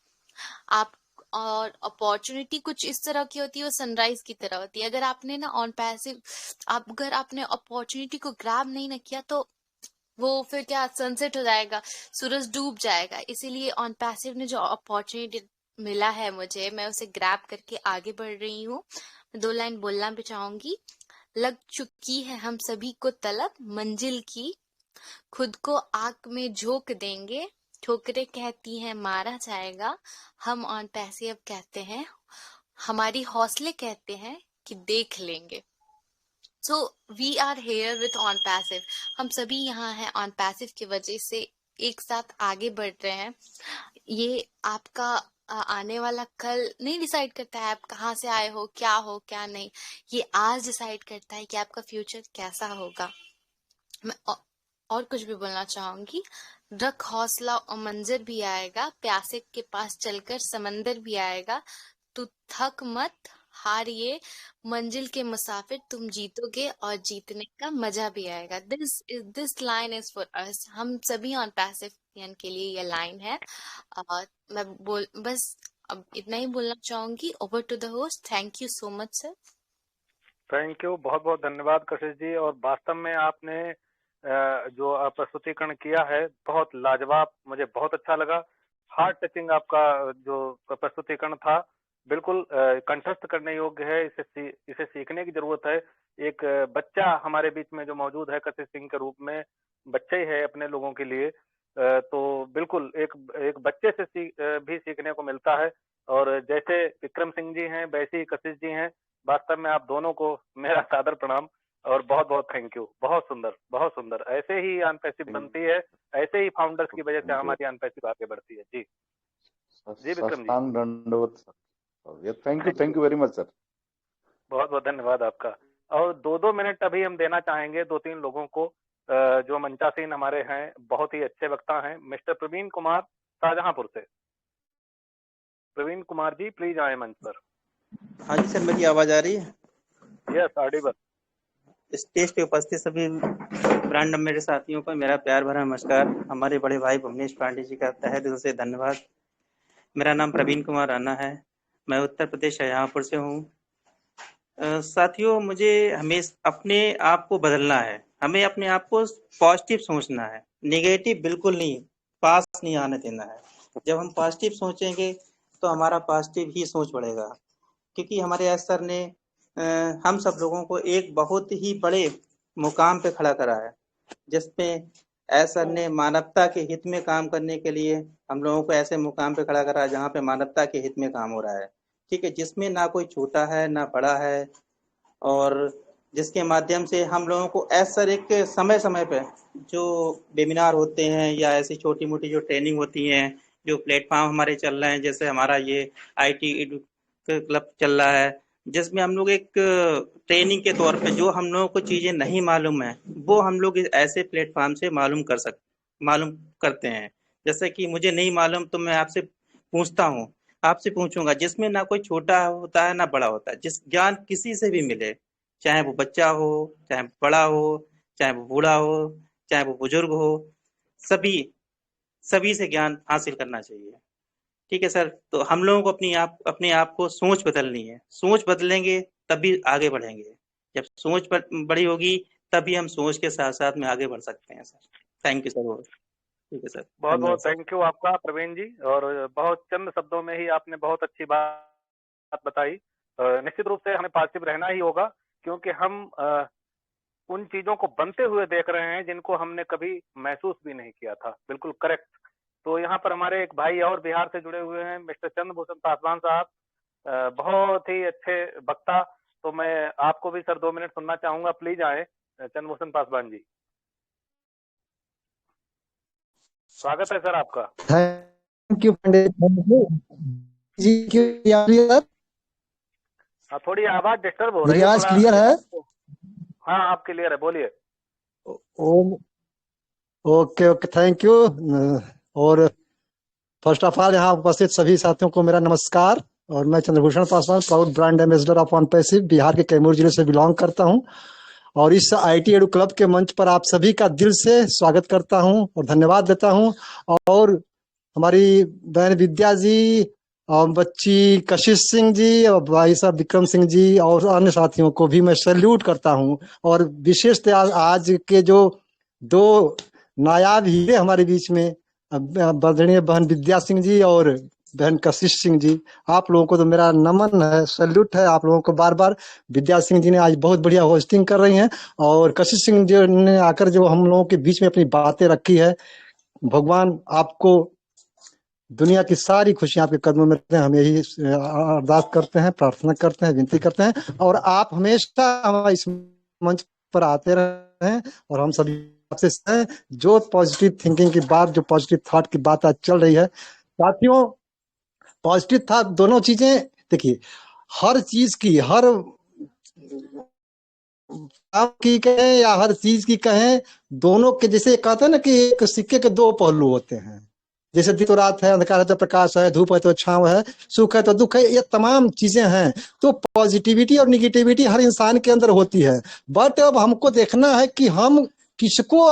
आप और अपॉर्चुनिटी कुछ इस तरह की होती है, वो सनराइज की तरह होती है। अगर आपने ना ऑन पैसिव, अगर आपने अपॉर्चुनिटी को ग्रैब नहीं ना किया तो वो फिर क्या, सनसेट हो जाएगा, सूरज डूब जाएगा। इसीलिए ऑन पैसिव ने जो अपॉर्चुनिटी मिला है मुझे, मैं उसे ग्रैब करके आगे बढ़ रही हूँ। 2 लाइन बोलना भी चाहूंगी। लग चुकी है हम सभी को तलब मंजिल की, खुद को आग में झोंक देंगे, ठोकरें कहती हैं मारा जाएगा। हम ऑन पैसिव कहते हैं, हमारी हौसले कहते हैं कि देख लेंगे। So we are here with Onpassive. हम सभी यहाँ हैं ऑन पैसिव की वजह से एक साथ आगे बढ़ रहे हैं। ये आपका आने वाला कल नहीं डिसाइड करता है आप कहाँ से आए हो क्या नहीं। ये आज डिसाइड करता है कि आपका फ्यूचर कैसा होगा। और कुछ भी बोलना चाहूंगी। रख हौसला और मंजर भी आएगा, प्यासे के पास चलकर समंदर भी आएगा। तू थक मत, हार ये मंजिल के मुसाफिर, तुम जीतोगे और जीतने का मजा भी आएगा। This line is for us. हम सभी ऑन पैसिव के लिए ये लाइन है। मैं बस अब इतना ही बोलना चाहूंगी। Over to the host. Thank you so much sir. Thank you, बहुत बहुत धन्यवाद कशिश जी। और वास्तव में आपने जो प्रस्तुतिकरण किया है बहुत लाजवाब, मुझे बहुत अच्छा लगा। हार्ट टचिंग आपका जो प्रस्तुतिकरण था, बिल्कुल कंठस्थ करने योग्य है। इसे सीखने की जरूरत है। एक बच्चा हमारे बीच में जो मौजूद है कशिश सिंह के रूप में, बच्चे ही है अपने लोगों के लिए, तो बिल्कुल एक बच्चे से भी सीखने को मिलता है। और जैसे विक्रम सिंह जी हैं वैसे ही कशिश जी हैं। वास्तव में आप दोनों को मेरा सादर प्रणाम और बहुत बहुत थैंक यू। बहुत सुंदर, बहुत सुंदर। ऐसे ही अनपैसिव बनती है, ऐसे ही फाउंडर्स की वजह से हमारी अनपैसिव आगे बढ़ती है। जी जी विक्रम जी, दंडवत sir. Thank you very much sir. बहुत बहुत धन्यवाद आपका। और 2-2 मिनट अभी हम देना चाहेंगे 2-3 लोगों को जो मंचासीन हमारे हैं, बहुत ही अच्छे वक्ता हैं। मिस्टर प्रवीण कुमार शाहजहांपुर से। प्रवीण कुमार जी प्लीज आए मंच पर। हाँ जी सर, मेरी आवाज आ रही है? Yes Audible. स्टेज पे उपस्थित सभी ब्रांड मेरे साथियों को मेरा प्यार भरा नमस्कार। हमारे बड़े भाई भुवनेश पांडे जी का तहे दिल से धन्यवाद। मेरा नाम प्रवीण कुमार राणा है, मैं उत्तर प्रदेश शाहजहांपुर से हूँ। साथियों, मुझे हमेशा अपने आप को बदलना है। हमें अपने आप को पॉजिटिव सोचना है, नेगेटिव बिल्कुल नहीं, पास नहीं आने देना है। जब हम पॉजिटिव सोचेंगे तो हमारा पॉजिटिव ही सोच बढ़ेगा। क्योंकि हमारे एस सर ने हम सब लोगों को एक बहुत ही बड़े मुकाम पे खड़ा करा है, जिसमें एस सर ने मानवता के हित में काम करने के लिए हम लोगों को ऐसे मुकाम पे खड़ा करा है जहाँ पे मानवता के हित में काम हो रहा है। ठीक है, जिसमें ना कोई छोटा है ना बड़ा है, और जिसके माध्यम से हम लोगों को एस सर एक समय समय पे जो वेबिनार होते हैं या ऐसी छोटी मोटी जो ट्रेनिंग होती हैं, जो प्लेटफॉर्म हमारे चल रहे हैं, जैसे हमारा ये IT क्लब चल रहा है, जिसमें हम लोग एक ट्रेनिंग के तौर पे जो हम लोगों को चीज़ें नहीं मालूम है वो हम लोग ऐसे प्लेटफॉर्म से मालूम करते हैं। जैसे कि मुझे नहीं मालूम तो मैं आपसे पूछता हूँ, आपसे पूछूंगा, जिसमें ना कोई छोटा होता है ना बड़ा होता है। जिस ज्ञान किसी से भी मिले, चाहे वो बच्चा हो, चाहे बड़ा हो, चाहे वो बूढ़ा हो, चाहे वो बुजुर्ग हो, सभी से ज्ञान हासिल करना चाहिए। ठीक है सर, तो हम लोगों को अपने आप को सोच बदलनी है। सोच बदलेंगे तभी आगे बढ़ेंगे। जब सोच बड़ी होगी तभी हम सोच के साथ साथ में आगे बढ़ सकते हैं सर। Thank you sir. ठीक है सर, बहुत बहुत थैंक यू आपका प्रवीण जी। और बहुत चंद शब्दों में ही आपने बहुत अच्छी बात बताई। निश्चित रूप से हमें पॉजिटिव रहना ही होगा, क्योंकि हम उन चीजों को बनते हुए देख रहे हैं जिनको हमने कभी महसूस भी नहीं किया था। बिल्कुल करेक्ट। तो यहाँ पर हमारे एक भाई और बिहार से जुड़े हुए हैं, मिस्टर चंद्रभूषण पासवान साहब, बहुत ही अच्छे वक्ता। तो मैं आपको भी सर 2 मिनट सुनना चाहूंगा। प्लीज आए चंद्रभूषण पासवान जी। स्वागत है सर आपका। Thank you Pandit ji. Sir थोड़ी आवाज डिस्टर्ब हो रही है। आवाज क्लियर है? हाँ आप क्लियर है, बोलिए। Okay okay, thank you. और फर्स्ट ऑफ ऑल यहाँ उपस्थित सभी साथियों को मेरा नमस्कार। और मैं Chandrabhushan Paswan, proud brand ambassador of OnPassive, Bihar के कैमूर जिले से बिलोंग करता हूँ। और इस IT एडू क्लब के मंच पर आप सभी का दिल से स्वागत करता हूँ और धन्यवाद देता हूँ। और हमारी बहन विद्या जी और बच्ची कशिश सिंह जी और भाई साहब विक्रम सिंह जी और अन्य साथियों को भी मैं सैल्यूट करता हूँ। और विशेषतः आज के जो 2 नायाब हीरे हमारे बीच में, बदरणीय बहन विद्या सिंह जी और बहन कशिश सिंह जी, आप लोगों को तो मेरा नमन है, सैल्यूट है आप लोगों को बार बार। विद्या सिंह जी ने आज बहुत बढ़िया होस्टिंग कर रही हैं, और कशिश सिंह जी ने आकर जो हम लोगों के बीच में अपनी बातें रखी है। भगवान आपको दुनिया की सारी खुशियां आपके कदमों में रखते हैं, हम यही अरदास करते हैं, प्रार्थना करते हैं, विनती करते हैं। और आप हमेशा हमारे इस मंच पर आते रहें, और हम सभी आपसे जो पॉजिटिव थिंकिंग की बात, जो पॉजिटिव थॉट की बात आज चल रही है साथियों, पॉजिटिव था दोनों चीजें। देखिए, हर चीज की, हर काम की कहें या हर चीज की कहें, दोनों के जैसे कहते हैं ना कि एक सिक्के के दो पहलू होते हैं। जैसे दिन तो रात है, अंधकार है तो प्रकाश है, धूप है तो छांव है, सुख है तो दुख है, ये तमाम चीजें हैं। तो पॉजिटिविटी और निगेटिविटी हर इंसान के अंदर होती है। बट अब हमको देखना है कि हम किसको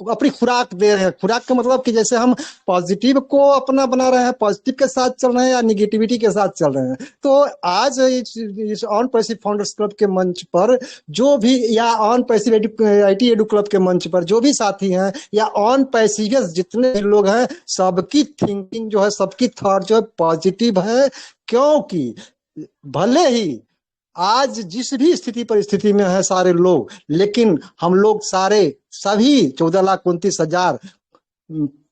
अपनी खुराक दे रहे हैं। खुराक का मतलब कि जैसे हम पॉजिटिव को अपना बना रहे हैं, पॉजिटिव के साथ चल रहे हैं या निगेटिविटी के साथ चल रहे हैं। तो आज इस ऑन पैसिव फाउंडर्स क्लब के मंच पर जो भी, या on passive IT edu club के मंच पर जो भी साथी हैं, या ऑन पैसिव जितने भी लोग हैं, सबकी थिंकिंग जो है, सबकी थॉट जो है पॉजिटिव है। क्योंकि भले ही आज जिस भी स्थिति परिस्थिति में है सारे लोग, लेकिन हम लोग सारे सभी 14,29,000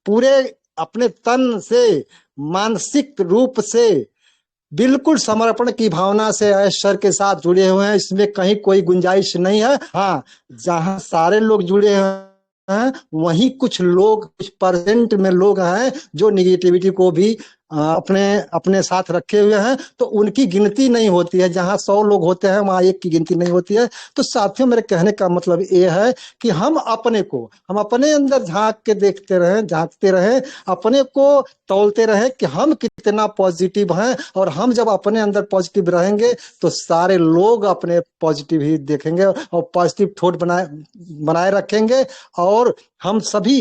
पूरे अपने तन से, मानसिक रूप से, बिल्कुल समर्पण की भावना से ऐश्वर्य के साथ जुड़े हुए हैं। इसमें कहीं कोई गुंजाइश नहीं है। हाँ, जहां सारे लोग जुड़े हैं वहीं कुछ लोग, कुछ परसेंट में लोग हैं जो निगेटिविटी को भी अपने साथ रखे हुए हैं। तो उनकी गिनती नहीं होती है। जहां 100 लोग होते हैं वहां एक की गिनती नहीं होती है। तो साथियों, मेरे कहने का मतलब ये है कि हम अपने अंदर झांक के देखते रहें, झांकते रहें, अपने को तौलते रहें कि हम कितना पॉजिटिव हैं। और हम जब अपने अंदर पॉजिटिव रहेंगे तो सारे लोग अपने पॉजिटिव ही देखेंगे और पॉजिटिव थॉट बनाए रखेंगे। और हम सभी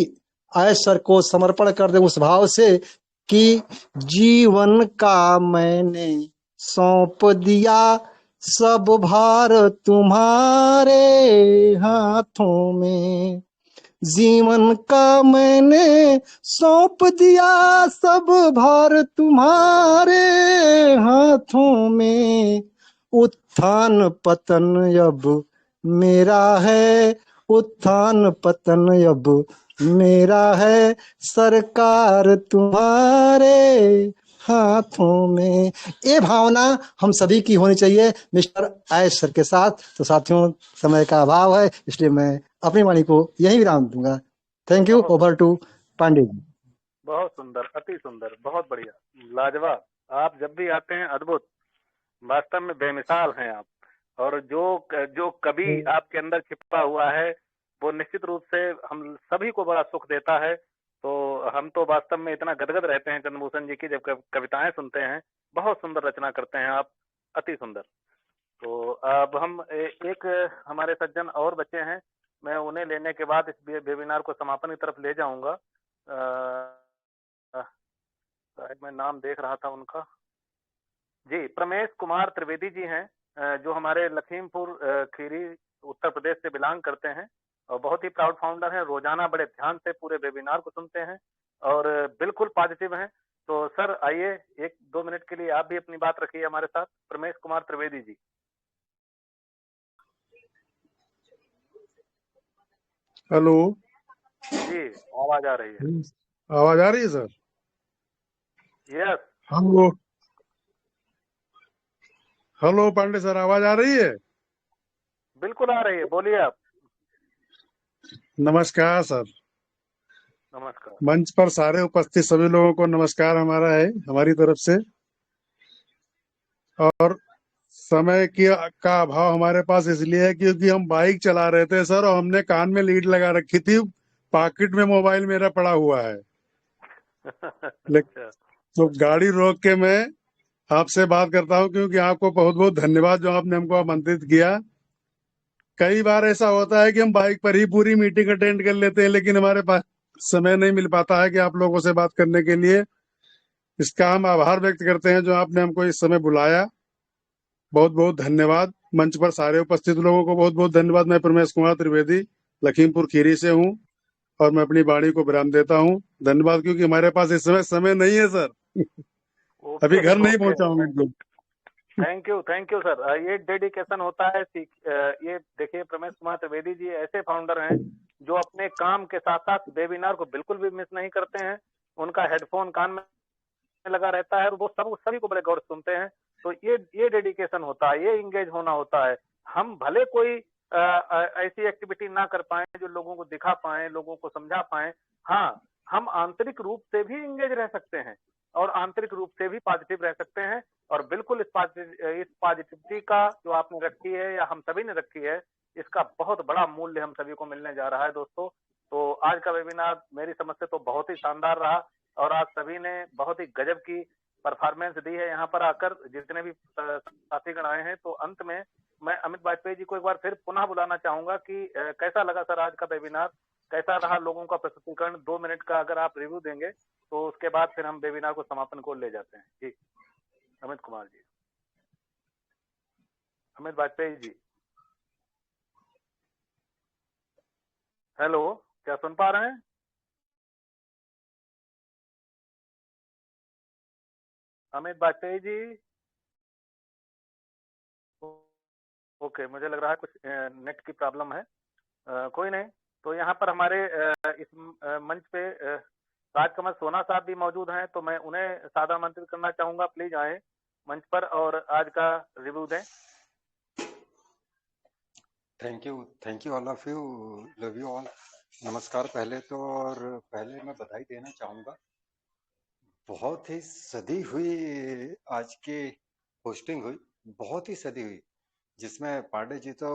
ऐश्वर्य को समर्पण कर दें उस भाव से कि जीवन का मैंने सौंप दिया, सब भार तुम्हारे हाथों में। जीवन का मैंने सौंप दिया, सब भार तुम्हारे हाथों में। उत्थान पतन अब मेरा है, उत्थान पतन अब मेरा है, सरकार तुम्हारे हाथों में। ये भावना हम सभी की होनी चाहिए मिस्टर ऐश्वर्य के साथ। तो साथियों, समय का अभाव है, इसलिए मैं अपनी वाणी को यही विराम दूंगा। Thank you. Over to Pandey ji. बहुत सुंदर, अति सुंदर, बहुत बढ़िया, लाजवाब। आप जब भी आते हैं अद्भुत, वास्तव में बेमिसाल हैं आप। और जो कभी आपके अंदर छिपा हुआ है वो निश्चित रूप से हम सभी को बड़ा सुख देता है। तो हम तो वास्तव में इतना गदगद रहते हैं चंद्रभूषण जी की जब कविताएं सुनते हैं। बहुत सुंदर रचना करते हैं आप, अति सुंदर। तो अब हम एक हमारे सज्जन और बच्चे हैं, मैं उन्हें लेने के बाद इस वेबिनार को समापन की तरफ ले जाऊंगा। शायद मैं नाम देख रहा था उनका, जी प्रमेश कुमार त्रिवेदी जी हैं, जो हमारे लखीमपुर खीरी उत्तर प्रदेश से बिलोंग करते हैं और बहुत ही प्राउड फाउंडर हैं। रोजाना बड़े ध्यान से पूरे वेबिनार को सुनते हैं और बिल्कुल पॉजिटिव हैं। तो सर आइए 1-2 मिनट के लिए आप भी अपनी बात रखिए हमारे साथ। प्रमेश कुमार त्रिवेदी जी। हेलो जी, आवाज आ रही है? आवाज आ रही है sir? Yes. Hello hello Pandey sir, आवाज आ रही है? बिल्कुल आ रही है, बोलिए आप। नमस्कार सर। नमस्कार। मंच पर सारे उपस्थित सभी लोगों को नमस्कार हमारा है, हमारी तरफ से। और समय का अभाव हमारे पास इसलिए है क्योंकि हम बाइक चला रहे थे सर, और हमने कान में लीड लगा रखी थी, पॉकेट में मोबाइल मेरा पड़ा हुआ है। तो गाड़ी रोक के मैं आपसे बात करता हूं, क्योंकि आपको बहुत बहुत धन्यवाद जो आपने हमको आमंत्रित किया। कई बार ऐसा होता है कि हम बाइक पर ही पूरी मीटिंग अटेंड कर लेते हैं, लेकिन हमारे पास समय नहीं मिल पाता है कि आप लोगों से बात करने के लिए। इसका हम आभार व्यक्त करते हैं जो आपने हमको इस समय बुलाया। बहुत बहुत धन्यवाद। मंच पर सारे उपस्थित लोगों को बहुत बहुत धन्यवाद। मैं प्रमेश कुमार त्रिवेदी लखीमपुर खीरी से हूँ और मैं अपनी वाणी को विराम देता हूँ। धन्यवाद, क्योंकि हमारे पास इस समय नहीं है सर। अभी घर नहीं पहुंचा हूँ एकदम। Thank you sir. ये डेडिकेशन होता है। ये देखिए, प्रमेश कुमार त्रिवेदी जी ऐसे फाउंडर हैं जो अपने काम के साथ साथ वेबिनार को बिल्कुल भी मिस नहीं करते हैं। उनका हेडफोन कान में लगा रहता है और वो सभी को बड़े गौर से सुनते हैं। तो ये डेडिकेशन होता है, ये इंगेज होना होता है। हम भले कोई ऐसी एक्टिविटी ना कर पाए जो लोगों को दिखा पाए, लोगों को समझा पाए, हाँ हम आंतरिक रूप से भी इंगेज रह सकते हैं और आंतरिक रूप से भी पॉजिटिव रह सकते हैं। और बिल्कुल इस पॉजिटिविटी का जो आपने रखी है या हम सभी ने रखी है, इसका बहुत बड़ा मूल्य हम सभी को मिलने जा रहा है दोस्तों। तो आज का वेबिनार मेरी समझ से तो बहुत ही शानदार रहा और आज सभी ने बहुत ही गजब की परफॉर्मेंस दी है यहाँ पर आकर, जितने भी साथीगण आए हैं। तो अंत में मैं अमित वाजपेयी जी को एक बार फिर पुनः बुलाना चाहूंगा कि कैसा लगा सर आज का वेबिनार, कैसा रहा लोगों का प्रस्तुतिकरण। 2 मिनट का अगर आप रिव्यू देंगे तो उसके बाद फिर हम वेबिनार को समापन को ले जाते हैं। जी अमित कुमार जी, अमित वाजपेयी जी, हेलो, क्या सुन पा रहे हैं? अमित वाजपेयी जी, ओके, मुझे लग रहा है कुछ नेट की प्रॉब्लम है। कोई नहीं। तो यहाँ पर हमारे इस मंच पे राजकमल सोना साहब भी मौजूद हैं, तो मैं उन्हें सादर आमंत्रित करना चाहूंगा, प्लीज आए मंच पर और आज का रिव्यू दें। Thank you all of you, love you all. नमस्कार पहले तो, और पहले मैं बधाई देना चाहूँगा, बहुत ही सदी हुई आज की होस्टिंग हुई, बहुत ही सदी हुई, जिसमें पांडे जी तो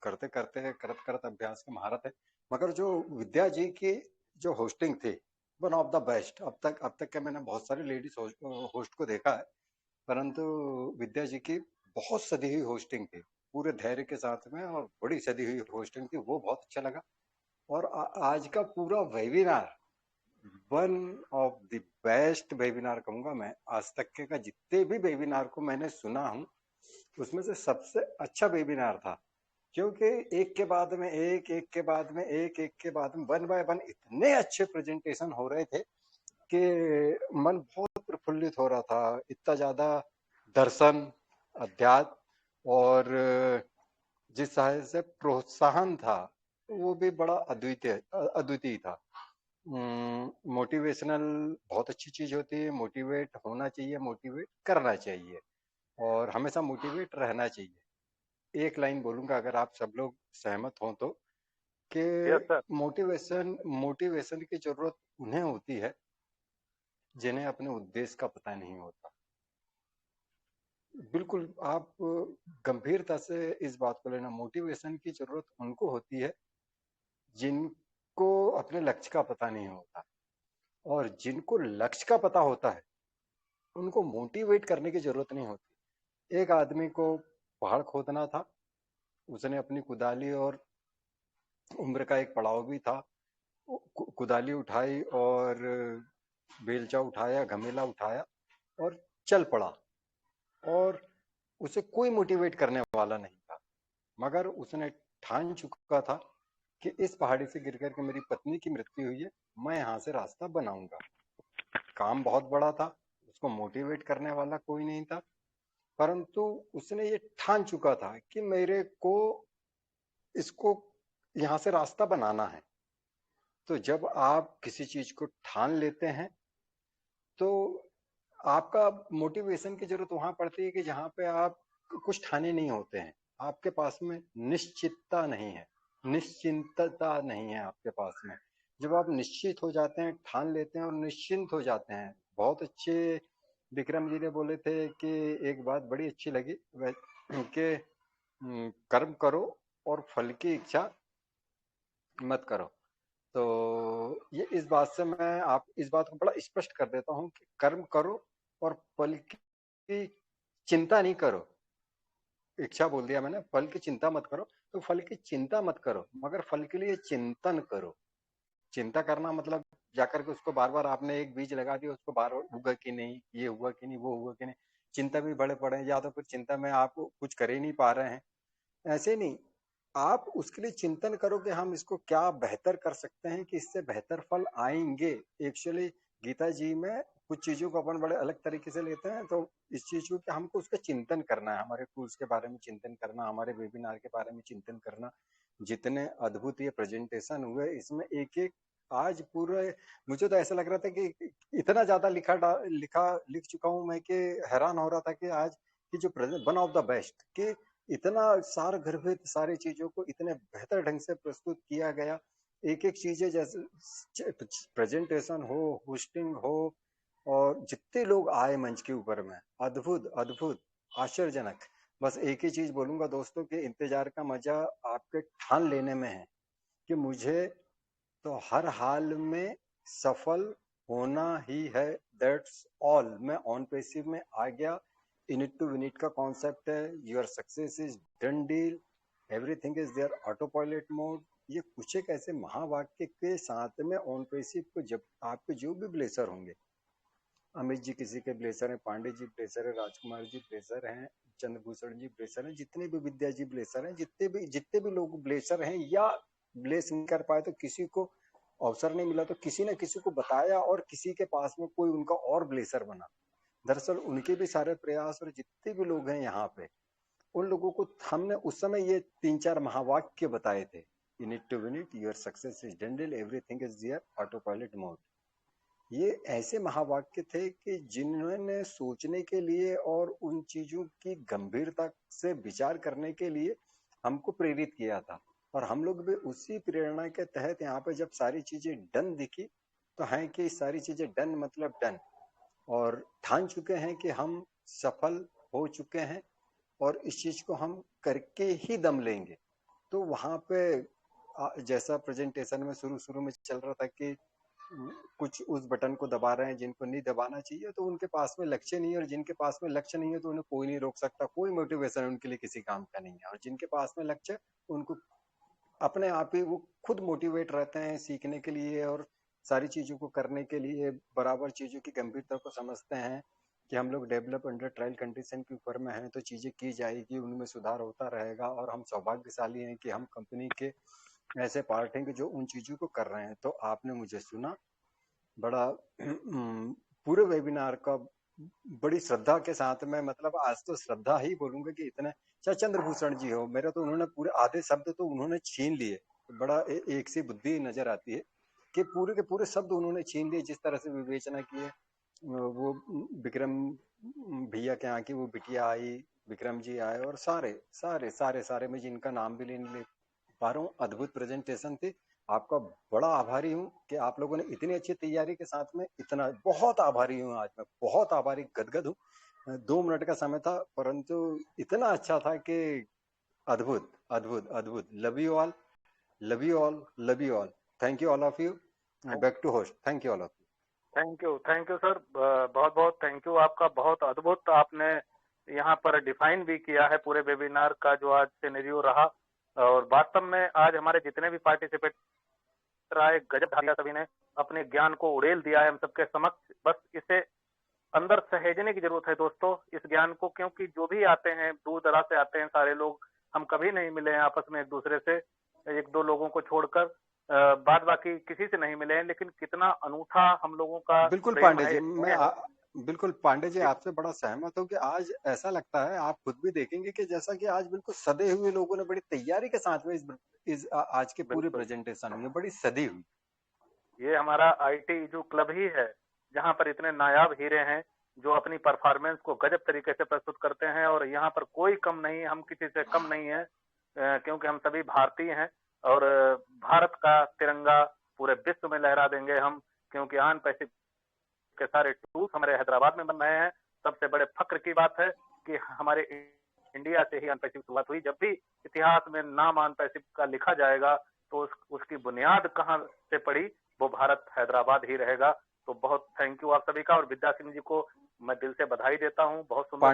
करते करते करत अभ्यास की महारत है, मगर जो विद्या जी की जो होस्टिंग थी, वन ऑफ द बेस्ट। अब तक के मैंने बहुत सारी लेडीज होस्ट को देखा है, परंतु विद्या जी की बहुत सदी हुई होस्टिंग थी, पूरे धैर्य के साथ में, और बड़ी सदी हुई होस्टिंग थी, वो बहुत अच्छा लगा। और आज का पूरा webinar one of the best webinar कहूंगा मैं, आज तक के का जितने भी वेबिनार को मैंने सुना हूं उसमें से सबसे अच्छा वेबिनार था, क्योंकि एक के बाद में एक, एक के बाद में एक, एक के बाद में वन बाय वन इतने अच्छे प्रेजेंटेशन हो रहे थे कि मन बहुत प्रफुल्लित हो रहा था। इतना ज्यादा दर्शन, अध्यात्म और जिस तरह से प्रोत्साहन था वो भी बड़ा अद्वितीय था। मोटिवेशनल बहुत अच्छी चीज होती है, मोटिवेट होना चाहिए, मोटिवेट करना चाहिए और हमेशा मोटिवेट रहना चाहिए। एक लाइन बोलूंगा, अगर आप सब लोग सहमत हों तो, कि मोटिवेशन की जरूरत उन्हें होती है जिन्हें अपने उद्देश्य का पता नहीं होता। बिल्कुल आप गंभीरता से इस बात को लेना, मोटिवेशन की जरूरत उनको होती है जिनको अपने लक्ष्य का पता नहीं होता, और जिनको लक्ष्य का पता होता है उनको मोटिवेट करने की जरूरत नहीं होती। एक आदमी को पहाड़ खोदना था, उसने अपनी कुदाली और उम्र का एक पड़ाव भी था, कुदाली उठाई और बेलचा उठाया, घमेला उठाया और चल पड़ा, और उसे कोई मोटिवेट करने वाला नहीं था, मगर उसने ठान चुका था कि इस पहाड़ी से गिर करके मेरी पत्नी की मृत्यु हुई है, मैं यहाँ से रास्ता बनाऊंगा। काम बहुत बड़ा था, उसको मोटिवेट करने वाला कोई नहीं था, परंतु उसने ये ठान चुका था कि मेरे को इसको यहाँ से रास्ता बनाना है। तो जब आप किसी चीज को ठान लेते हैं तो आपका मोटिवेशन की जरूरत वहां पड़ती है कि जहाँ पे आप कुछ ठाने नहीं होते हैं, आपके पास में निश्चितता नहीं है, निश्चिंतता नहीं है आपके पास में। जब आप निश्चित हो जाते हैं, ठान लेते हैं और निश्चिंत हो जाते हैं। बहुत अच्छे विक्रम जी ने बोले थे कि एक बात बड़ी अच्छी लगी कि कर्म करो और फल की इच्छा मत करो। तो ये इस बात से मैं आप इस बात को बड़ा स्पष्ट कर देता हूँ कि कर्म करो और फल की चिंता नहीं करो। इच्छा बोल दिया मैंने, फल की चिंता मत करो, तो फल की चिंता मत करो, मगर फल के लिए चिंतन करो। चिंता करना मतलब जाकर के उसको बार बार आपने एक बीज लगा दिया, उसको बार बार उगा कि नहीं, ये हुआ कि नहीं, वो हुआ कि नहीं, चिंता भी बड़े पड़े, या तो फिर चिंता में आप कुछ कर ही नहीं पा रहे हैं। ऐसे नहीं, आप उसके लिए चिंतन करो कि हम इसको क्या बेहतर कर सकते हैं कि इससे बेहतर फल आएंगे। एक्चुअली गीता जी में कुछ चीजों को अपन बड़े अलग तरीके से लेते हैं, तो इस चीज को कि हमको उसका चिंतन करना है, हमारे टूल्स के बारे में चिंतन करना, हमारे वेबिनार के बारे में चिंतन करना। जितने अद्भुत ये प्रेजेंटेशन हुए, इसमें एक एक आज पूरे, मुझे तो ऐसा लग रहा था कि इतना ज्यादा लिख चुका हूं मैं कि हैरान हो रहा था कि आज की जो वन ऑफ द बेस्ट, कि इतना सार गर्भित सारी चीजों को इतने बेहतर ढंग से प्रस्तुत किया गया। एक एक चीजें, जैसे प्रेजेंटेशन हो, होस्टिंग हो, और जितने लोग आए मंच के ऊपर में, अद्भुत अद्भुत आश्चर्यजनक। बस एक ही चीज बोलूंगा दोस्तों कि इंतजार का मजा आपके ठान लेने में है कि मुझे तो हर हाल में सफल होना ही है, दैट्स ऑल। मैं ऑन पैसिव में आ गया। इनिट टू विनिट का कॉन्सेप्ट है, your success is done deal, everything is there autopilot mode. ये कुछ एक ऐसे महावाक्य के साथ में ऑन पैसिव को जब आपके जो भी ब्लेसर होंगे, अमित जी किसी के ब्लेसर हैं, पांडे जी ब्लेसर है, राजकुमार जी ब्लेसर हैं, चंद्रभूषण जी ब्लेसर हैं, जितने भी विद्या जी ब्लेसर हैं, जितने भी लोग ब्लेसर हैं या ब्लेस नहीं कर पाए तो किसी को अवसर नहीं मिला तो किसी ने किसी को बताया और किसी के पास में कोई उनका और ब्लेसर बना। दरअसल उनके भी सारे प्रयास और जितने भी लोग हैं यहाँ पे, उन लोगों को हमने उस समय ये 3-4 महावाक्य बताए थे, you need to win it, your success is done deal, everything is there autopilot mode. ये ऐसे महावाक्य थे कि जिन्होंने सोचने के लिए और उन चीजों की गंभीरता से विचार करने के लिए हमको प्रेरित किया था। और हम लोग भी उसी प्रेरणा के तहत यहाँ पे जब सारी चीजें डन दिखी तो है कि सारी चीजें डन मतलब डन, और ठान चुके हैं कि हम सफल हो चुके हैं और इस चीज को हम करके ही दम लेंगे। तो वहां पे जैसा प्रेजेंटेशन में शुरू में चल रहा था कि कुछ उस बटन को दबा रहे हैं जिनको नहीं दबाना चाहिए, तो उनके पास में लक्ष्य नहीं है, और जिनके पास में लक्ष्य नहीं है तो उन्हें कोई नहीं रोक सकता, कोई मोटिवेशन उनके लिए किसी काम का नहीं है। और जिनके पास में लक्ष्य, उनको अपने आप ही वो खुद मोटिवेट रहते हैं सीखने के लिए और सारी चीजों को करने के लिए, बराबर चीजों की गंभीरता को समझते हैं कि हम लोग डेवलप अंडर ट्रायल कंडीशन के ऊपर में हैं तो चीजें की जाएगी, उनमें सुधार होता रहेगा। और हम सौभाग्यशाली हैं कि हम कंपनी के ऐसे पार्ट हैं कि जो उन चीजों को कर रहे हैं। तो आपने मुझे सुना, बड़ा पूरे वेबिनार का बड़ी श्रद्धा के साथ में, मतलब आज तो श्रद्धा ही बोलूंगा कि इतने, चाहे चंद्रभूषण जी हो, मेरे तो उन्होंने पूरे आधे शब्द तो उन्होंने छीन लिए। बड़ा एक सी बुद्धि नजर आती है कि पूरे के पूरे शब्द उन्होंने छीन लिए। जिस तरह से विवेचना की है, वो विक्रम भैया के यहाँ की वो बिटिया आई, विक्रम जी आए, और सारे सारे सारे सारे मैं जिनका नाम भी नहीं ले पा रहा हूँ, अद्भुत प्रेजेंटेशन थी। आपका बड़ा आभारी हूँ कि आप लोगों ने इतनी अच्छी तैयारी के साथ में इतना, बहुत आभारी हूँ आज मैं, बहुत आभारी, गदगद हूँ। 2 मिनट का समय था परंतु इतना अच्छा था कि अद्भुत अद्भुत अद्भुत। Love you all, love you all, love you all. Thank you all of you. Back to host. Thank you all of you. Thank you sir, बहुत बहुत थैंक यू आपका। बहुत अद्भुत आपने यहाँ पर डिफाइन भी किया है पूरे वेबिनार का जो आज सिनेरियो रहा। और वास्तव में आज हमारे जितने भी पार्टिसिपेट रहा, गजब ढालिया, सभी ने अपने ज्ञान को उड़ेल दिया है हम सबके समक्ष। बस इसे अंदर सहेजने की जरूरत है दोस्तों, इस ज्ञान को, क्योंकि जो भी आते हैं दूर दराज से आते हैं सारे लोग, हम कभी नहीं मिले हैं आपस में एक दूसरे से, 1-2 लोगों को छोड़कर, बाद बाकी किसी से नहीं मिले हैं, लेकिन कितना अनूठा हम लोगों का बिल्कुल प्रेम पांडे है जी, इसमें। बिल्कुल पांडे जी, आपसे बड़ा सहमत हूँ कि आज ऐसा लगता है, आप खुद भी देखेंगे कि जैसा कि आज बिल्कुल सदे हुए लोगों ने बड़ी तैयारी के साथ में इस आज के पूरे प्रेजेंटेशन में बड़ी सदी हुई। ये हमारा आईटी जो क्लब ही है जहाँ पर इतने नायाब हीरे हैं जो अपनी परफॉर्मेंस को गजब तरीके से प्रस्तुत करते हैं, और यहाँ पर कोई कम नहीं, हम किसी से कम नहीं है, क्योंकि हम सभी भारतीय हैं और भारत का तिरंगा पूरे विश्व में लहरा देंगे हम, क्योंकि ऑन पैसिफिक के सारे टूर्स हमारे हैदराबाद में बन रहे हैं। सबसे बड़े फक्र की बात है कि हमारे इंडिया से ही ऑन पैसिफिक शुरुआत हुई। जब भी इतिहास में नाम ऑन पैसिफिक का लिखा जाएगा तो उसकी बुनियाद कहाँ से पड़ी, वो भारत हैदराबाद ही रहेगा। तो बहुत थैंक यू आप सभी का, और विद्या सिंह जी को मैं दिल से बधाई देता हूँ। बहुत सुंदर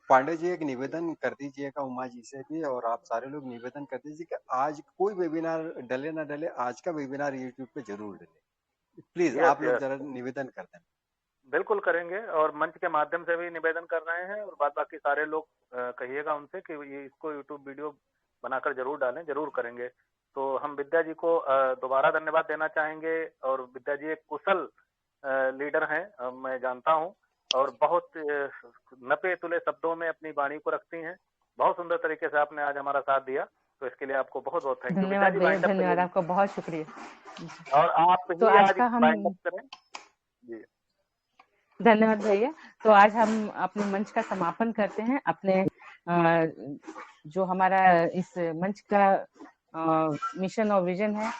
पांडे जी एक निवेदन कर दीजिएगा उमा जी से भी, और आप सारे लोग निवेदन कर दीजिए कि आज कोई वेबिनार डले ना डले, आज का वेबिनार यूट्यूब पे जरूर डले। प्लीज आप लोग जरा निवेदन कर दें। बिल्कुल करेंगे, और मंच के माध्यम से भी निवेदन कर रहे हैं, और बाद बाकी सारे लोग कहिएगा उनसे कि ये इसको यूट्यूब वीडियो बनाकर जरूर डालें, जरूर करेंगे। तो हम विद्या जी को दोबारा धन्यवाद देना चाहेंगे, और विद्या जी एक कुशल लीडर हैं, मैं जानता हूं, और बहुत नपे तुले शब्दों में अपनी वाणी को रखती हैं। बहुत सुंदर तरीके से आपने आज हमारा साथ दिया, तो इसके लिए आपको बहुत बहुत थैंक यू। धन्यवाद भैया, धन्यवाद आपका, बहुत शुक्रिया। और आप तो आज का हम करें जी। धन्यवाद भैया। तो आज हम अपने मंच का समापन करते हैं। अपने जो हमारा इस मंच का मिशन और विजन है,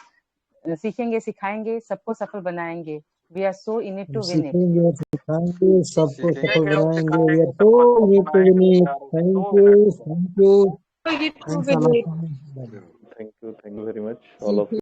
सीखेंगे सिखाएंगे सबको सफल बनाएंगे। We are so in it to win it. सीखेंगे और सिखाएंगे सबको सीखेंगे सफल और बनाएंगे। सिखाएंगे ये सबको सफल ये तो बनाएंगे। नहीं। यार, thank 2 you minute thank you It to thanks win it. A lot. Thank you very much, all of you.